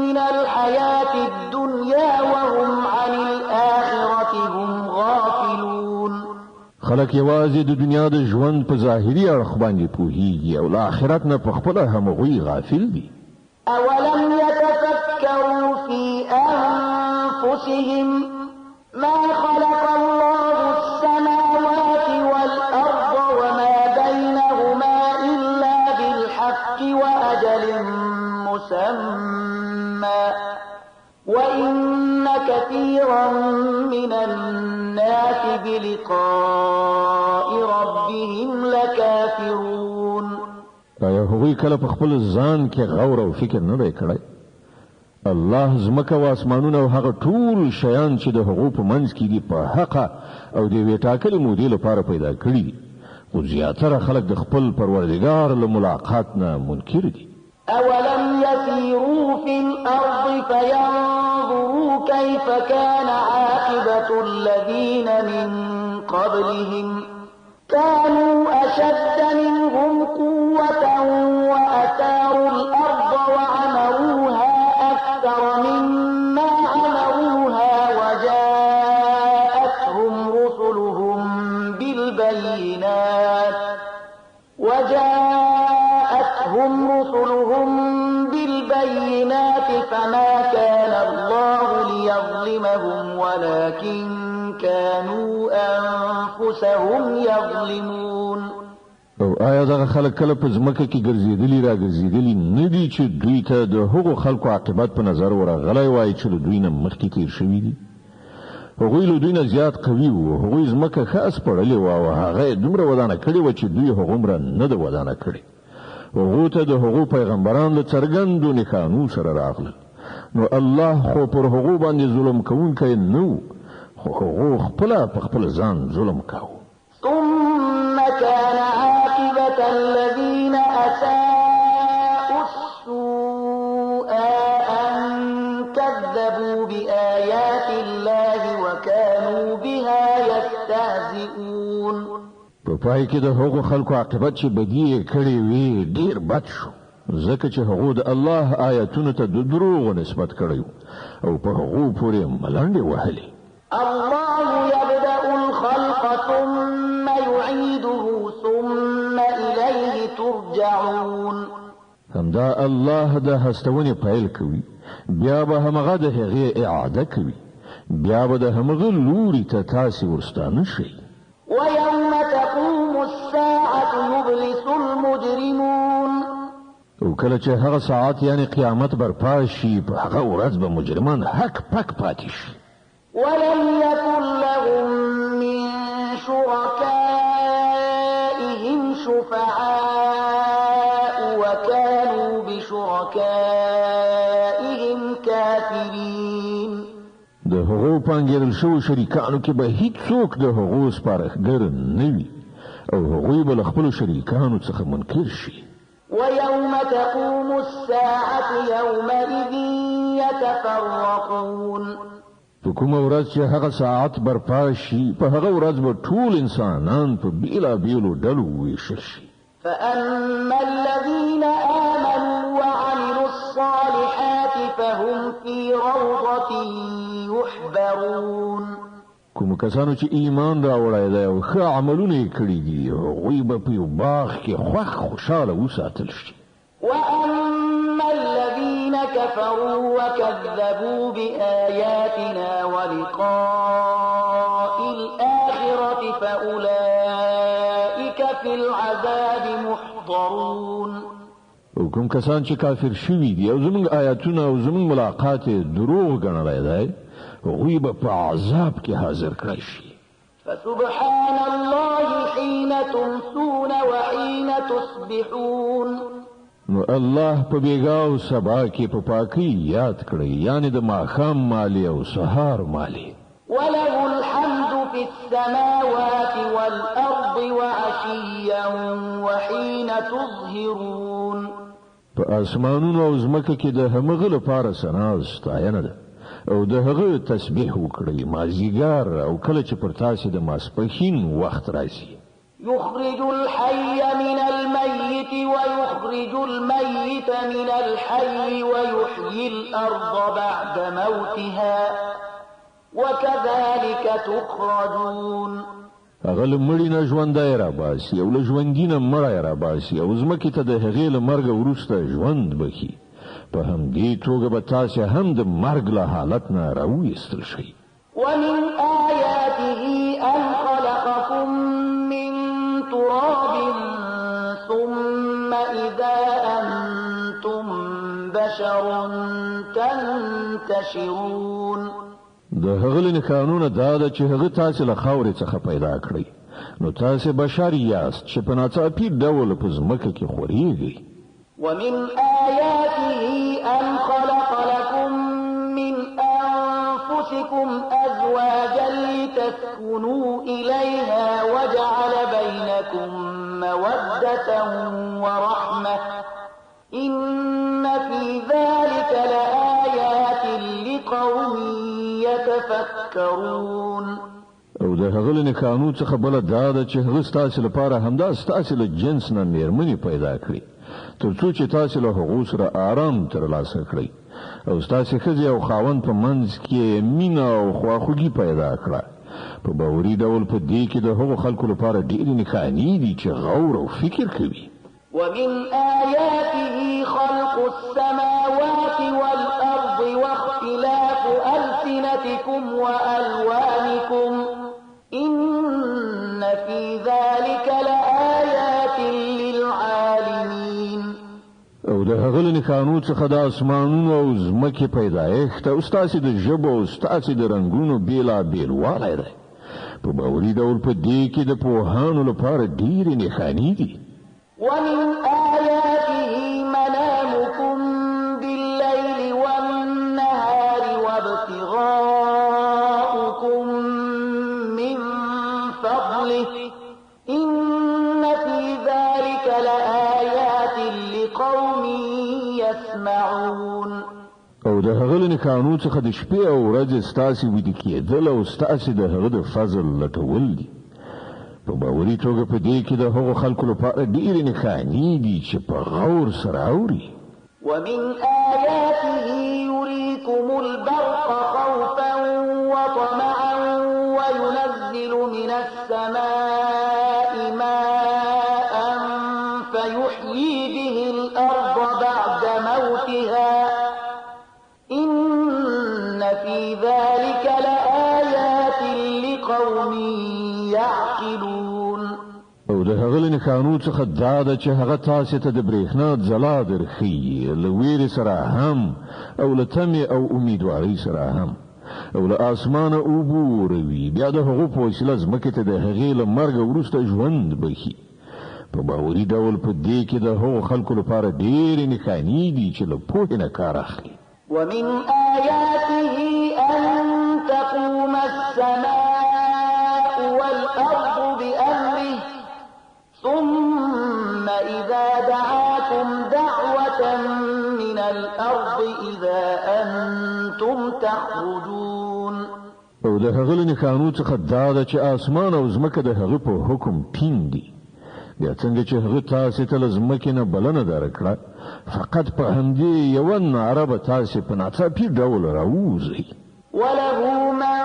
من الحياة الدنيا وهم عن الآخرة هم غافلون. خلک یوازې د دنیا د ژوند په ظاهري اړخ باندې پوهېږي او له آخرت نه په خپله همغوی غافل دي. أولم يتفكروا في أنفسهم ما خلق الله السماوات والأرض وما بينهما إلا بالحق وأجل مسمى وإن كثيرا من الناس بلقاء ربهم لكافرون. آیا هغوی کله په خپل ځان کې غور او فکر نه دی کړی؟ الله زمکه او اسمانونه او هغه ټول شیان چې د هغو په منځ کې دي په حقه او د یوې ټاکلې مودې لپاره پیدا کړي دي، خو زیاتره خلک د خپل پروردګار له ملاقات نه منکر دي. أولم يسيروا في الأرض فينظروا كيف كان عاقبة الذين من قبلهم كانوا أشد منهم قوة وأثاروا الأرض وعمروها أكثر مما عمروها وجاءتهم رسلهم بالبينات فما كان الله ليظلمهم ولكن كانوا أنفسهم يظلمون. او آیا دغه خلک کله په ځمکه کې ګرځېدلي راګرځېدلي نه دي چې دوی ته د هغو خلکو عاقبت په نظر ورغلی وای چې له دوی نه مخکې تېر شوي دي؟ هغوی له دوی نه زیات قوي وو، هغوی ځمکه ښه اسپړلې وه او هغه یې دومره ودانه کړې وه چې دوی هغومره نه ده ودانه کړې. هغو ته د هغو پیغمبران له څرګندو نښانو سره راغلل، نو الله خو پر هغو باندې ظلم کوونکی نه و، خو هغو خپله په خپل ځان ظلم کاوه. ثم كان عاقبة الذين أساءوا السوء أن كذبوا بآيات الله وكانوا بها يستهزئون. په پای کې د هغو خلکو عاقبت چې بدي یې کړې وي ډېر بد شو، ځکه چې هغو د الله آیاتونو ته د دروغو نسبت کړی او په هغو پورې ملنډې وهلې. الله يبدأ الخلق ثم يعيده ثم إليه ترجعون. همدا الله د هستونې پیل کوي، بیا به همغه د هغې اعاده کوي، بیا به د همغه لوري ته تاسې ورستانه شئ. ويوم تقوم الساعة يبلس المجرمون. او کله چې هغه ساعت یعنی قیامت برپا شي، په هغه ورځ به مجرمان حق پک پاتې شي. ولم يكن لهم من شركائهم شفعاء وكانوا بشركائهم كافرين. د هغو پانګېدل شوو شریکانو کې به هیڅوک د هغو سپارښتګر نه وي او هغوی به له خپلو شریکانو څخه منکر شي. ويوم تقوم الساعة يومئذ يتفرقون. په کومه ورځ چې هغه ساعت برپا شي، په هغه ورځ به ټول انسانان په بېلابېلو ډلو وویشل شي. فأما الذين آمنوا وعملوا الصالحات فهم في روضة يحبرون. کوم کسانو چې ایمان راوړی دی او ښه عملونه یې کړي دي، هغوی به په یو باغ کې خوښ خوشحاله وساتل شي. وأما الذين كفروا وكذبوا بآياتنا ولقاء الآخرة فأولئك في العذاب محضرون. او کوم کوم کسان چې کافر شوي دي او زمونږ آیاتونه او زمونږ ملاقات دروغ ګڼلی دی هغوی به په عذاب کې حاضر کړی شي. فسبحان الله حين تمسون وحين تصبحون. نو الله په بیګا او سبا کې په پاکۍ یاد کړی، یعنی د ماښام مالی او سهار مالی. وله الحمد في السماوات والأرض وعشيا وحين تظهرون. په اسمانونو او ځمکه کې د همغه لپاره ثنا او ستاینه ده او د هغه تسبیح وکړئ مازیګر او کله چې پر تاسو د ماسپښین وخت راځي. يخرج الحي من الميت ويخرج الميت من الحي ويحيي الأرض بعد موتها وكذلك تخرجون. هغه له مړي نه ژوندی راباسي او له ژوندي نه مړی راباسي او ځمکې ته د هغې له مرګه وروسته ژوند بخي. په همدې توګه به تاسې هم د مرګ له حالت نه راویستل شئ. ومن آياته أن خلقكم من تراب ثم إذا أنتم بشر تنتشرون. د هغه له قانونه دا ده چې هغه تاسې له خاورې څخه پیدا کړی نو تاسې بشر یاست چې په ناڅاپي ډول په ځمکه کې خورېږئ. ومن آياته أن خلق لكم من أنفسكم أزواجا لتسكنوا إليها وجعل بينكم مودة ورحمة إن في ذلك لآيات لقوم يتفكرون. او د هغه له قانون څخه بل دا ده چې هغه ستاسو لپاره همدا ستاسو له جنس نه مېرمنې پیدا کړي ترڅو چې تاسو له هغو سره آرام ترلاسه کړئ او ستاسو ښځې او خاوند په منځ کې مینه او خواخوږي پیدا کړه. په باوري ډول په دې کې د هغو خلکو لپاره ډېرې نښانې دي چې غور او فکر کوي. ومن آياته خلق السماوات والأرض واختلاف ألسنتكم وألوانكم إن في ذلك لآيات للعالمين. او د هغه له قانون څخه د اسمانونو او ځمکې پیدایښت او ستاسو د ژبو او ستاسو د رنګونو بېلابېل والی دی. په باوري ډول په دې کې د پوهانو لپاره ډېرې نښانې دي. ومن آياته منامكم بالليل والنهار وابتغاؤكم من فضله إن في ذلك لآيات لقوم يسمعون. او د هغه له قانون څخه د شپې او ورځې ستاسو ویده کېدل او ستاسو د هغه د فضل لټول دي. په باوري توګه په دې کې د هغو خلکو لپاره ډېرې نښانې دي چې په غور سره اوري. ومن آياته يريكم البرق خوفا وطمعا وينزل من السماء ماء فيحيي به الأرض بعد موتها إن في ذلك لآيات لقوم يعقلون. او د هغه له قانون څخه دا ده چې هغه تاسو ته د برېښنا ځلا درښیي له ویرې سره هم او له تمې او امیدوارۍ سره هم او له اسمانه اوبه وروي بیا د هغو په وسیله ځمکې ته د هغې له مرګه وروسته ژوند بخي. په باوري ډول په دې کې د هغو خلکو لپاره ډېرې نښانې دي چې له پوهې نه کار اخلي. ومن آياته أن تقوم السماء والأرض بأمره ثم إذا دعاكم دعوة من الأرض إذا أنتم تخرجون. او د هغه له قانون څخه دا ده چې اسمان او ځمکه د هغه په حکم ټینګ دي. بیا څنګه چې هغه تاسو ته له ځمکې نه بلنه درکړه فقط په همدې یوه نعره به تاسو په ناڅاپي ډول راووځئ. وله من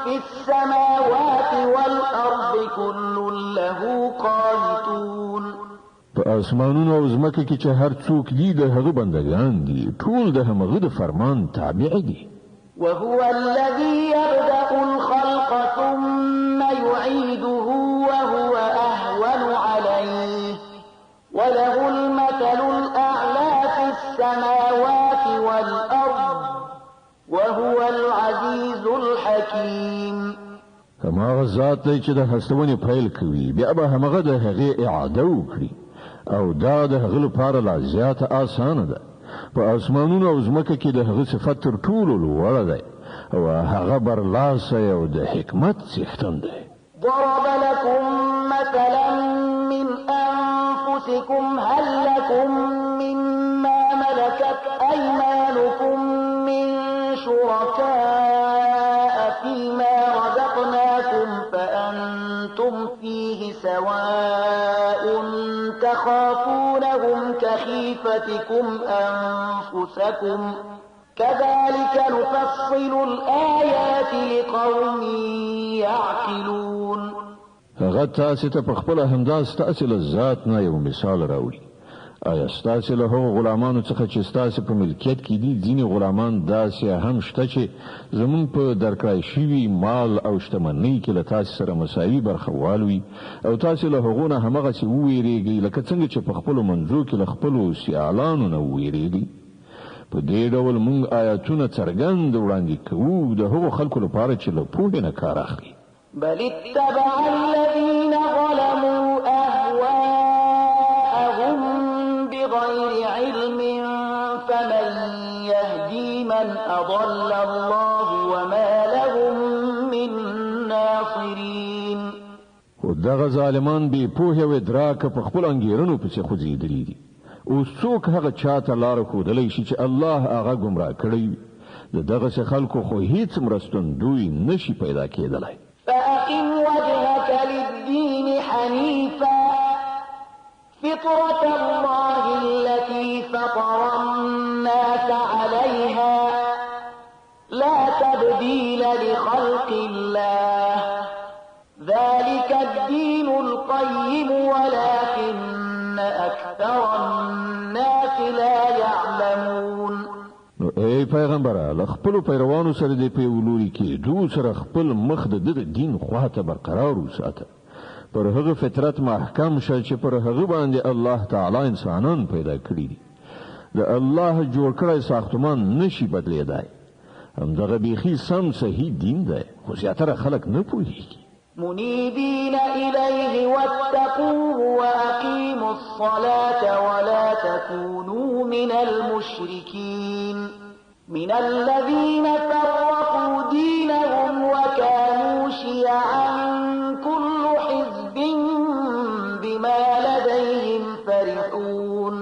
في السماوات والأرض كل له قانتون. په اسمانونو او ځمکه کې چې هر څوک دي د هغه بندگان دي ټول د هغه د فرمان تابع دي. وهو الذي يبدأ الخلق ثم يعيده وهو أهون عليه وله المثل الأعلى السماوات والأرض وهو العزيز الحكيم. هماغه ذات دی چې د هستونې پیل کوي بیا به همغه د هغې اعاده وکړي او دا د هغه لپاره لا زیاته اسانه ده. په اسمانونو او ځمکه کې د هغه صفت تر ټولو لوړه دی او هغه برلاسه او د حکمت څښتن دی. ضرب لكم مثلا من أنفسكم هل لكم مما ملكت أيمانكم من شركاء فيما رزقناكم فأنتم فيه سواء تخافونهم كخيفتكم أنفسكم كذلك نفصل الآيات لقوم يعقلون. هغه تاسو ته په خپل همداس تاسو له ذات نه یو مثال راوړي. آیا تاسو له هغو غلامانو څخه چې تاسو په ملکیت کې دي ځینې غلامان داسې هم شته چې زمون په درکړای شوي مال او شتمنۍ کې له تاسو سره مساوي برخوال وي او تاسو له هغو نه همغسې وویریږئ لکه څنګه چې په خپلو منځو کې له خپلو سیالانو نه وویریږئ. په دې ډول موږ آیاتونه څرګند وړاندې کوو د هغو خلکو لپاره چې له پوهې نه کار اخلي. بل اتبع الذين ظلموا أهواءهم بغير علم فمن يهدي من أضل الله وما لهم من ناصرين. خو دغه ظالمان بې پوهې او ادراکه په خپل انګېرنو پسې خوځېدلي دي. اوس څوک هغه چاته لاره ښودلی شي چې الله هغه ګمراه کړی وي. د دغسې خلکو خو هیڅ مرستندوی نشي پیدا کېدلی. فأقم وجهك للدين حنيفا فطرة الله التي فطر الناس عليها لا تبديل لخلق الله ذلك الدين القيم ولكن أكثر الناس لا يعلمون. نو ای پیغمبره له خپلو پیروانو سره د پیولوري کېدو سره خپل مخ د دغه دین خواته برقرار وساته. پر هغه فطرت محکم شه چې پر هغه باندې الله تعالی انسانان پیدا کړي دي. د الله جوړ کړی ساختمان نشي بدلیدای. همدغه بیخي سم صحیح دین دی خو زیاتره خلک نه پوهیږي. منيبين إليه واتقوه وأقيموا الصلاة ولا تكونوا من المشركين من الذين فرقوا دينهم وكانوا شيعا كل حزب بما لديهم فرحون.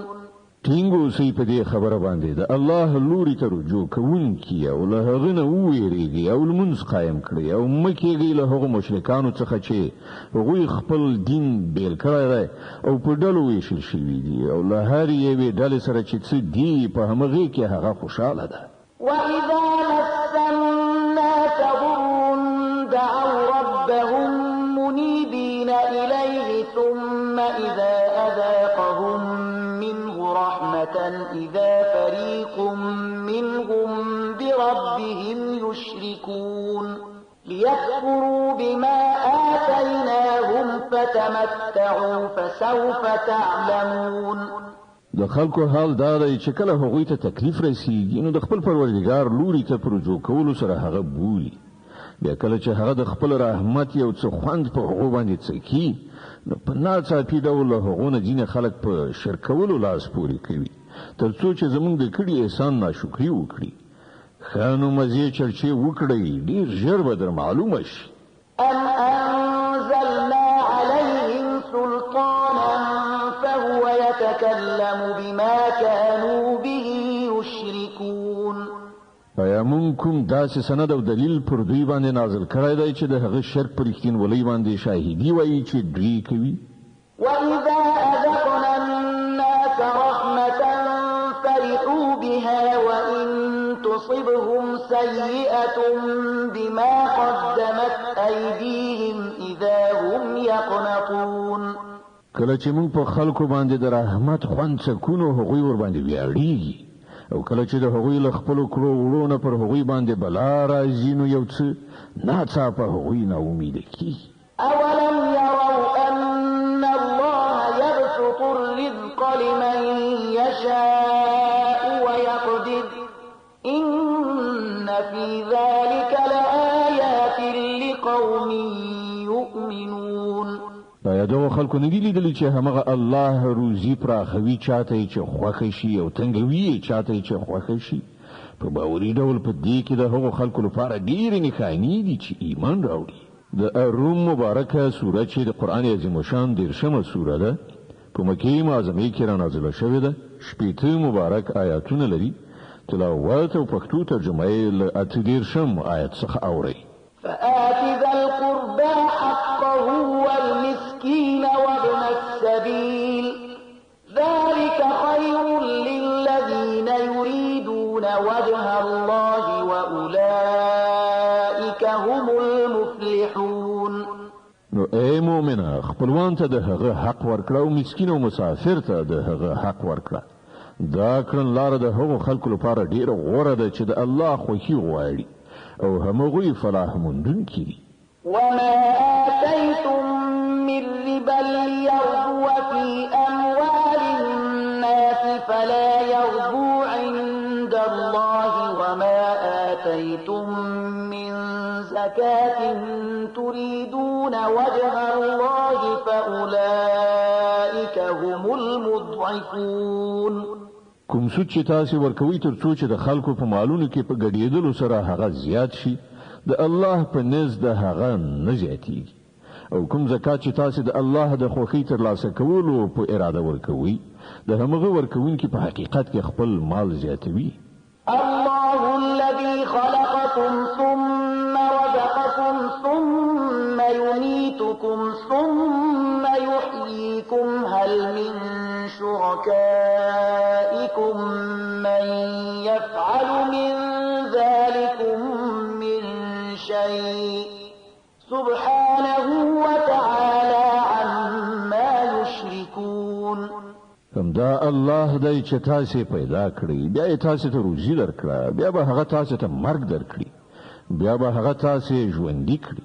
ټینګ اوسئ په دې خبره باندې د الله لوري ته رجوع کوونکي او له هغه نه وویریږئ او لمونځ قایم کړئ او مه کېږئ له هغو مشرکانو څخه چې هغوی خپل دین بیل کړی دی او په ډلو ویشل شوي دي او له هر یوې ډلې سره چې څه دي په همغې کې هغه خوشحاله ده. وإذا مس الناس ضر دعوا ربهم منيبين إليه ثم إذا أذاقهم منه رحمة إذا فريق منهم بربهم يشركون ليكفروا بما آتيناهم فتمتعوا فسوف تعلمون. د خلکو حال دا دی چې کله هغوی ته تکلیف رسیږي نو د خپل پروردګار لوري ته په رجوع کولو سره هغه بولي. بیا کله چې هغه د خپل رحمت یو څه خوند په هغو باندې څکي نو په ناڅاپي ډول له هغو نه ځینې خلک په شرکولو لاس پورې کوي تر څو چې زموږ د کړي احسان ناشکري وکړي. ښه نو مزې چرچې وکړئ ډېر ژر به در معلومه شي. أم أنزلنا عليهم سلطانا فهو يتكلم بما كانوا به يشركون. آیا مونږ کوم داسې سند او دلیل پر دوی باندې نازل کړی دی چې د هغه شرک پر رښتینولۍ باندې شاهدي وایي چې دوی کوي؟ وإذا أذقنا الناس رحمة فرحوا بها وإن تصبهم سيئة بما قدمت أيديهم إذا هم يقنطون. کله چې موږ په خلکو باندې د رحمت خوند څکونو هغوی ور باندې ویاړیږي او کله چې د هغوی له خپلو کړو وړو پر هغوی باندې بلا راځي نو یو څه ناڅاپه هغوی ناامیده کیږي. أولم يروا أن الله يبسط الرزق لمن يشاء آیا دغه خلکو نه دي لیدلي چې همغه الله روزي پراخوي چاته چې خوښه شي او تنګوي چاته چې خوښه شي؟ په باوري ډول په دې کې د هغو خلکو لپاره ډېرې نښانې دي چې ایمان راوړي. د الروم مبارکه سوره چې د قرآن عظیم الشان 13مه سوره ده، په مکې معظمې کې را نازله شوې ده، 80 مبارک آیاتونه لري. تلاوت او پښتو ترجمه یې له 13 آیت څخه اورئ. فآت ذا القربى حقه والمسكين وابن السبيل ذلك خير للذين يريدون وجه الله وأولئك هم المفلحون. نو اے مومنه خپلوان ته د هغه حق ورکړه او مسکین او مسافر ته د هغه حق ورکړه. دا کړنلاره د هغو خلکو لپاره ډیره غوره ده چې د الله خوښي غواړي او همغوی فلاح موندونکي دي. وما آتيتم من ربا ليربو في أموال الناس فلا يربو عند الله وما آتيتم من زكاة تريدون وجه الله فأولئك هم المضعفون. کوم څه چې تاسو ورکوي تر څو چې د خلکو په مالونو کې په ګډېدلو سره هغه زیات شي، د الله په نزد هغه نه زیاتېږي. او کوم زکات چې تاسو د الله د خوښۍ ترلاسه کولو په اراده ورکوي، د همغه ورکوونکي په حقیقت کې خپل مال زیاتوي. الله الذي خلقكم ثم رزقكم ثم يميتكم ثم يحييكم هل من شركائكم من يفعل من ذلكم من شيء سبحانه وتعالى عما يشركون. همدا الله دی چې تاسو پیدا کړی، بیا یې تاسو ته روزي درکړه، بیا به هغه تاسو ته مرګ درکړي، بیا به هغه تاسو ژوندي کړي.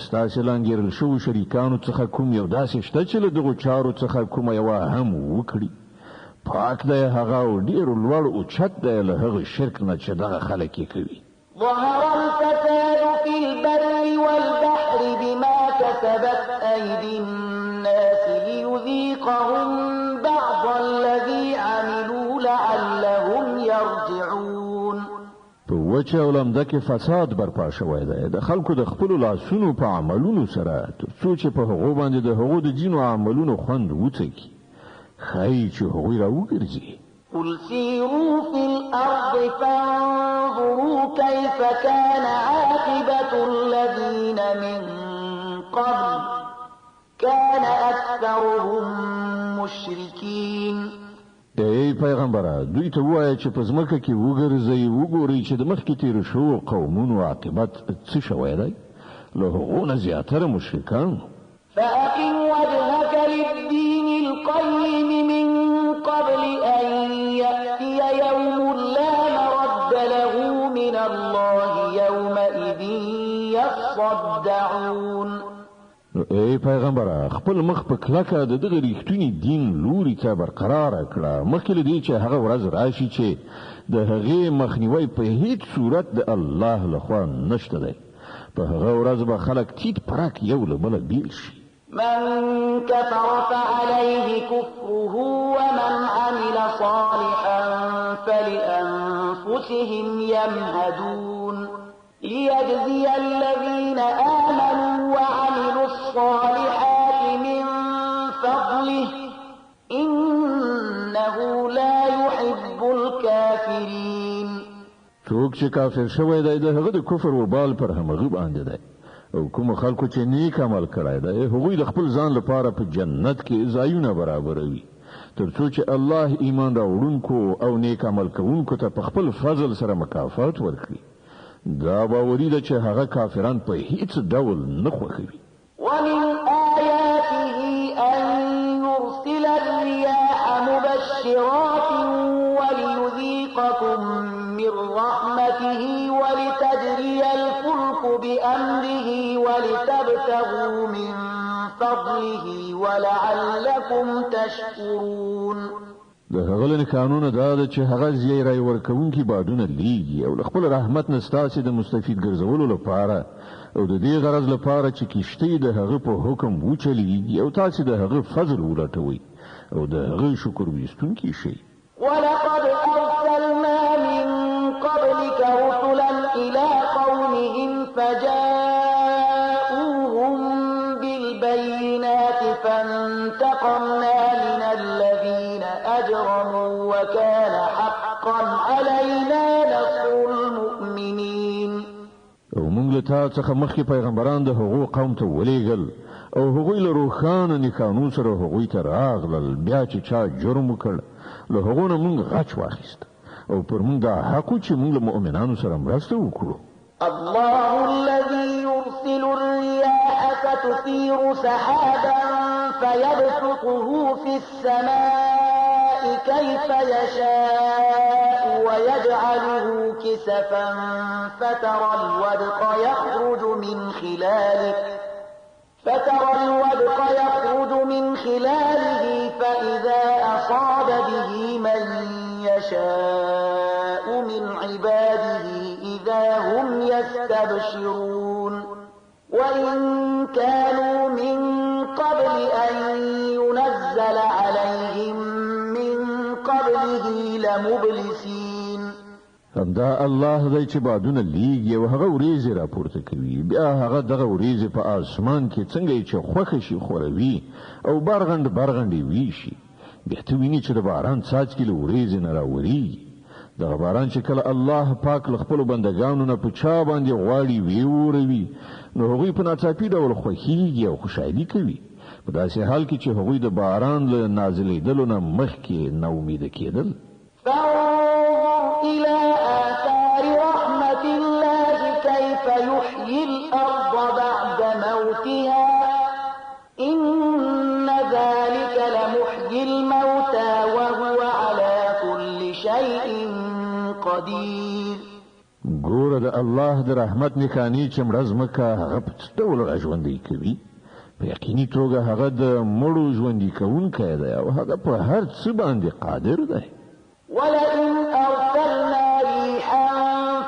ستاسو لانګیرل شوو شریکانو څخه کوم یو داسې شته چې له دغو چارو څخه کومه یوه هم وکړي؟ پاک دی هغه او ډېر لوړ اوچت دی له هغه شرک نه چې دغه خلک یې کوي. ظهر الفساد في البر والبحر بما كسبت أيدي الناس ليذيقهم بعض الذي عملوا لعلهم يرجعون. په وچه او لمده کې فساد برپا شوی دی د خلکو د خپلو لاسونو په عملونو سره، تر څو چې په هغو باندې د هغو د ځینو عملونو خوند وڅکي. ښایي چې هغوی راوګرځي. قل سيروا في الأرض فانظروا كيف كان عاقبة الذين من قبل كان أكثرهم مشركين. ای پیغمبره دوی ته وایه چې په ځمکه کې وګرځئ، وګورئ چې د مخکې تېرو شوو قومونو عاقبت څه شوی دی، له هغو نه زیاتره مشرکان. فأقم وجهك للدين القيم من قبل أن يأتي يوم لا مرد له من الله يومئذ يصدعون. ای پیغمبره خپل مخ په کلکه د دغه ریښتوني دین لوري ته برقراره کړه، مخکې له دې چې هغه ورځ راشي چې د هغې مخنیوی په هیڅ صورت د الله لخوا نشته دی. په هغه ورځ به خلک تیت پرک یو له بله بیل شي. من كفر فعليه كفره ومن عمل صالحا فلأنفسهم يمهدون ليجزي الذين آمنوا وعملوا الصالحات من فضله إنه لا يحب الكافرين. څوک چې کافر شوی دی د هغه د کفر وبال پر همغه باندې دی، او کوم خلکو چې نیک عمل کړی دی هغوی د خپل ځان لپاره په جنت کې ځایونه برابروي، تر څو چې الله ایمان راوړونکو او نیک عمل کوونکو ته په خپل فضل سره مکافات ورکړي. دا باوري ده چې هغه کافران په هیڅ ډول نه خوښوي. ومن آياته أن يرسل الرياح مبشرات وليذيقكم من رحمته ولتجري الفلك بأمره ولتبتغوا من فضله ولعلكم تشكرون. د هغه له قانون دا ده چې هغه زیری ورکوونکي بادونه لیږي او خپل رحمت نه ستاسو د مستفید ګرځولو لپاره او د دې غرض لپاره چې کشتۍ د هغه په حکم وچلیږي او تاسو د هغه فضل ولټوي او د هغه شکر ویستونکي شئ. ولقد أرسلنا من قبلك رسلا إلى قومهم فجاءوهم بالبينات فانتقمنا من الذين أجرموا وكان حقا علينا نصر المؤمنين. او موږ له تا څخه مخکې پیغمبران د هغو قوم ته ولېږل او هغوی له روښانه نښانو سره هغوی ته راغلل، بیا چې چا جرم وکړ له هغو نه موږ غچ واخیست او پر موږ دا حق و چې موږ له مؤمنانو سره مرسته وکړو. الله الذي يرسل الرياح فتثير سحابا فيبسطه في السماء كيف يشاء ويجعله كسفا فترى الودق يخرج من خلاله فإذا أصاب به من يشاء من عباده إذا هم يستبشرون. وإن كانوا من قبل أن ينزل عليهم من قبله لمبلسين. همدا الله دی چې بادونه لیږي او هغه وریځې راپورته کوي، بیا هغه دغه وریځې په آسمان کې څنګه چې خوښه شي خوروي او برغندې ویشي. بیا ته ویني چې د باران څاڅکي له وریځې نه راوري. دغه باران چې کله الله پاک له خپلو بندګانو نه په چا باندې غواړي ویوروي نو هغوی په ناڅاپي ډول خوښیږي او خوشحالي کوي، په داسې حال کې چې هغوی د باران له نازلېدلو نه مخکې ناامیده کېدل. فانظر إلى آثار رحمة الله كيف يحيي الأرض بعد موتها إن ذلك لمحيي الموتى وهو على كل شيء قدير. ګوره د الله د رحمت نښانې چې مړه ځمکه هغه په څه ډول راژوندی کوي. په یقیني توګه هغه د مړو ژوندي کوونکی دی او هغه په هر څه باندې قادر دی. ولئن أرسلنا ريحا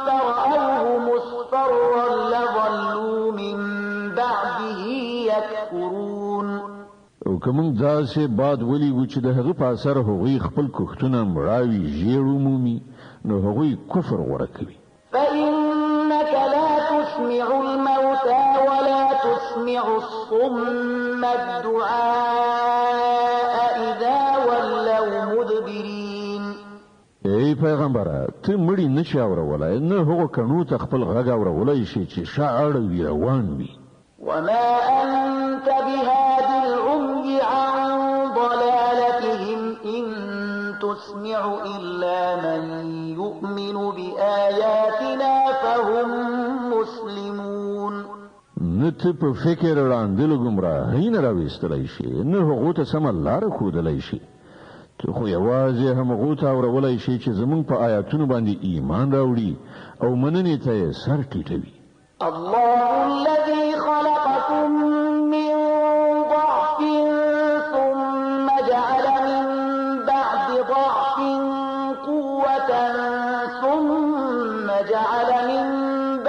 فرأوه مصفرا لظلوا من بعده يكفرون. او کوم داسې باد ولیږو چې د هغه په اثر هغوی خپل کوښتونه مړاوي ژیړ ومومي نو هغوی کفر غوره کوي. فإنك لا تسمع الموتى ولا تسمع الصم الدعاء إذا ولوا مدبرين. ای پیغمبره ته مړی نشي اورولای نه هغه کڼو ته خپل غږ اورولای شي چې شاعر وي روان وي. وما أنت بهاد العمي عن ضلالتهم إن تسمع إلا من يؤمن بآياتنا فهم مسلمون. نه ته په فکر وړاندې ګمراهۍ نه راوستلای شي نه هغه ته سم لار ښودلای شي. ته خو یوازې هغه ته اورولای شي چې زمونږ په آیاتونو باندې ایمان راوړي او مننې ته یې سر ټیټوي. الله الذي خلقكم من ضعف ثم جعل من بعد ضعف قوة ثم جعل من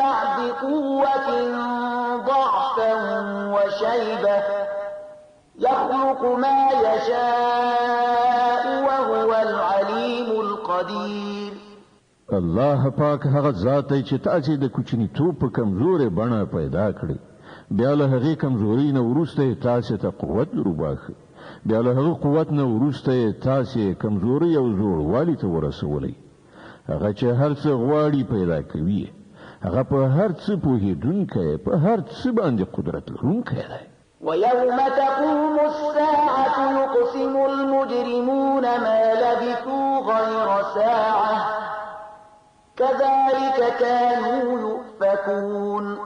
بعد قوة ضعفا وشيبة يخلق ما يشاء وهو العليم القدير. الله پاک هغه ذات دی چې تاسو د کوچنیتوب په کمزورې بڼه پیدا کړی، بیا له هغې کمزورۍ نه وروسته تاسو ته قوت وروباښه، بیا له هغه قوت نه وروسته تاسو کمزورۍ او زوړوالي ته ورسولی. هغه چې هر څه غواړي پیدا کوي، هغه په هر څه پوهېدونکی، په هر څه باندې قدرت لرونکی دی. ويوم تقوم الساعة يقسم المجرمون ما لبثوا غير ساعة كذلك كانوا يؤفكون.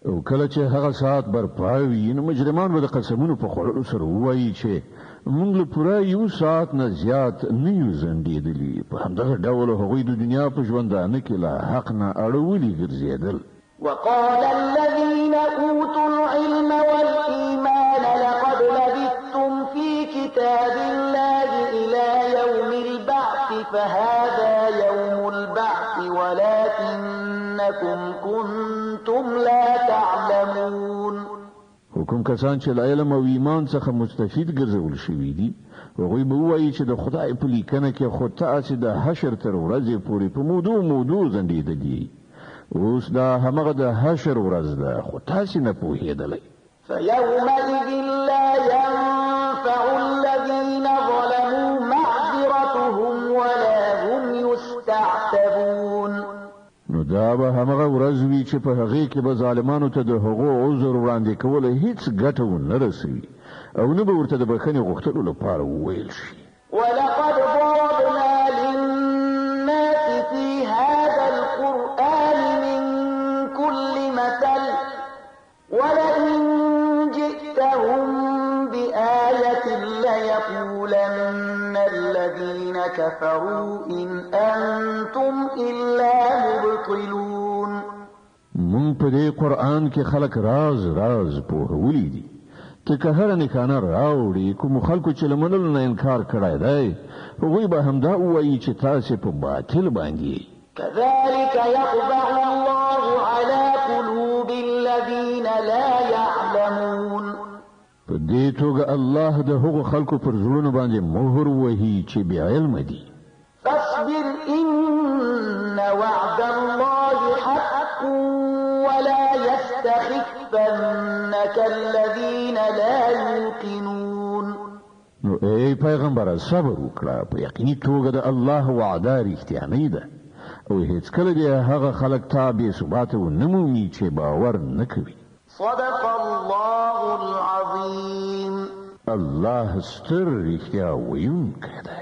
او کله چې هغه ساعت برپاوي نو مجرمان به د قسمونو په خوړلو سره وایي چې موږ له پوره یو ساعت نه زیات نه یو زندېدلي. په همدغه ډول هغوی د دنیا په ژوندانه کې له حق نه اړولي ګرځېدل. وقال الذين أوتوا العلم والإيمان لقد لبثتم في كتاب الله إلى يوم البعث فهذا يوم البعث ولكنكم كنتم لا تعلمون حکم کسان چې له علم او ایمان څخه مستفید ګرځول شوي دي هغوی به وایي چې د خدای په لیکنه کې خو تاسې د حشر تر ورځې پورې په موضوع ځنډېدلي اوس دا همغه د حشر ورځ ده خو تاسې نه پوهېدلی فيومئذ لا ينفع الذين ظلموا معذرتهم ولا هم يستعتبون نو دا به همغه ورځ وي چې په هغې کې به ظالمانو ته د هغو عذر وړاندې کولو هیڅ ګټه ونه رسوي او نه به ورته د بخښنې غوښتلو لپاره وویل شي ولقد ضربنا للناس في هذا القرآن من كل مثل ولئن جئتهم بآية ليقولن الذين كفروا إن أنتم إلا مبطلون مونږ په دې قرآن کې خلک راز پوهولي دي ته که هره نښانه راوړي کوم خلکو چې له منلو نه انکار کړی دی هغوی به همدا ووایي چې تاسې په باطل باندې كذلك يطبع الله على قلوب الذين لا يعلمون په دې توګه الله د هغو خلکو پر زړونو باندې مهر وهي چې بې علمه دي فاصبر إن وعد الله حق ولا يستخفنك الذين لا يوقنون نو ای پیغمبر صبر وکړه په یقیني توګه د الله وعده رښتیانۍ ده او هیڅکله دې هغه خلک ته بې ثباته ونه مومي چې باور نه کوي صدق الله العظيم الله ستر رښتیا ویونکی دی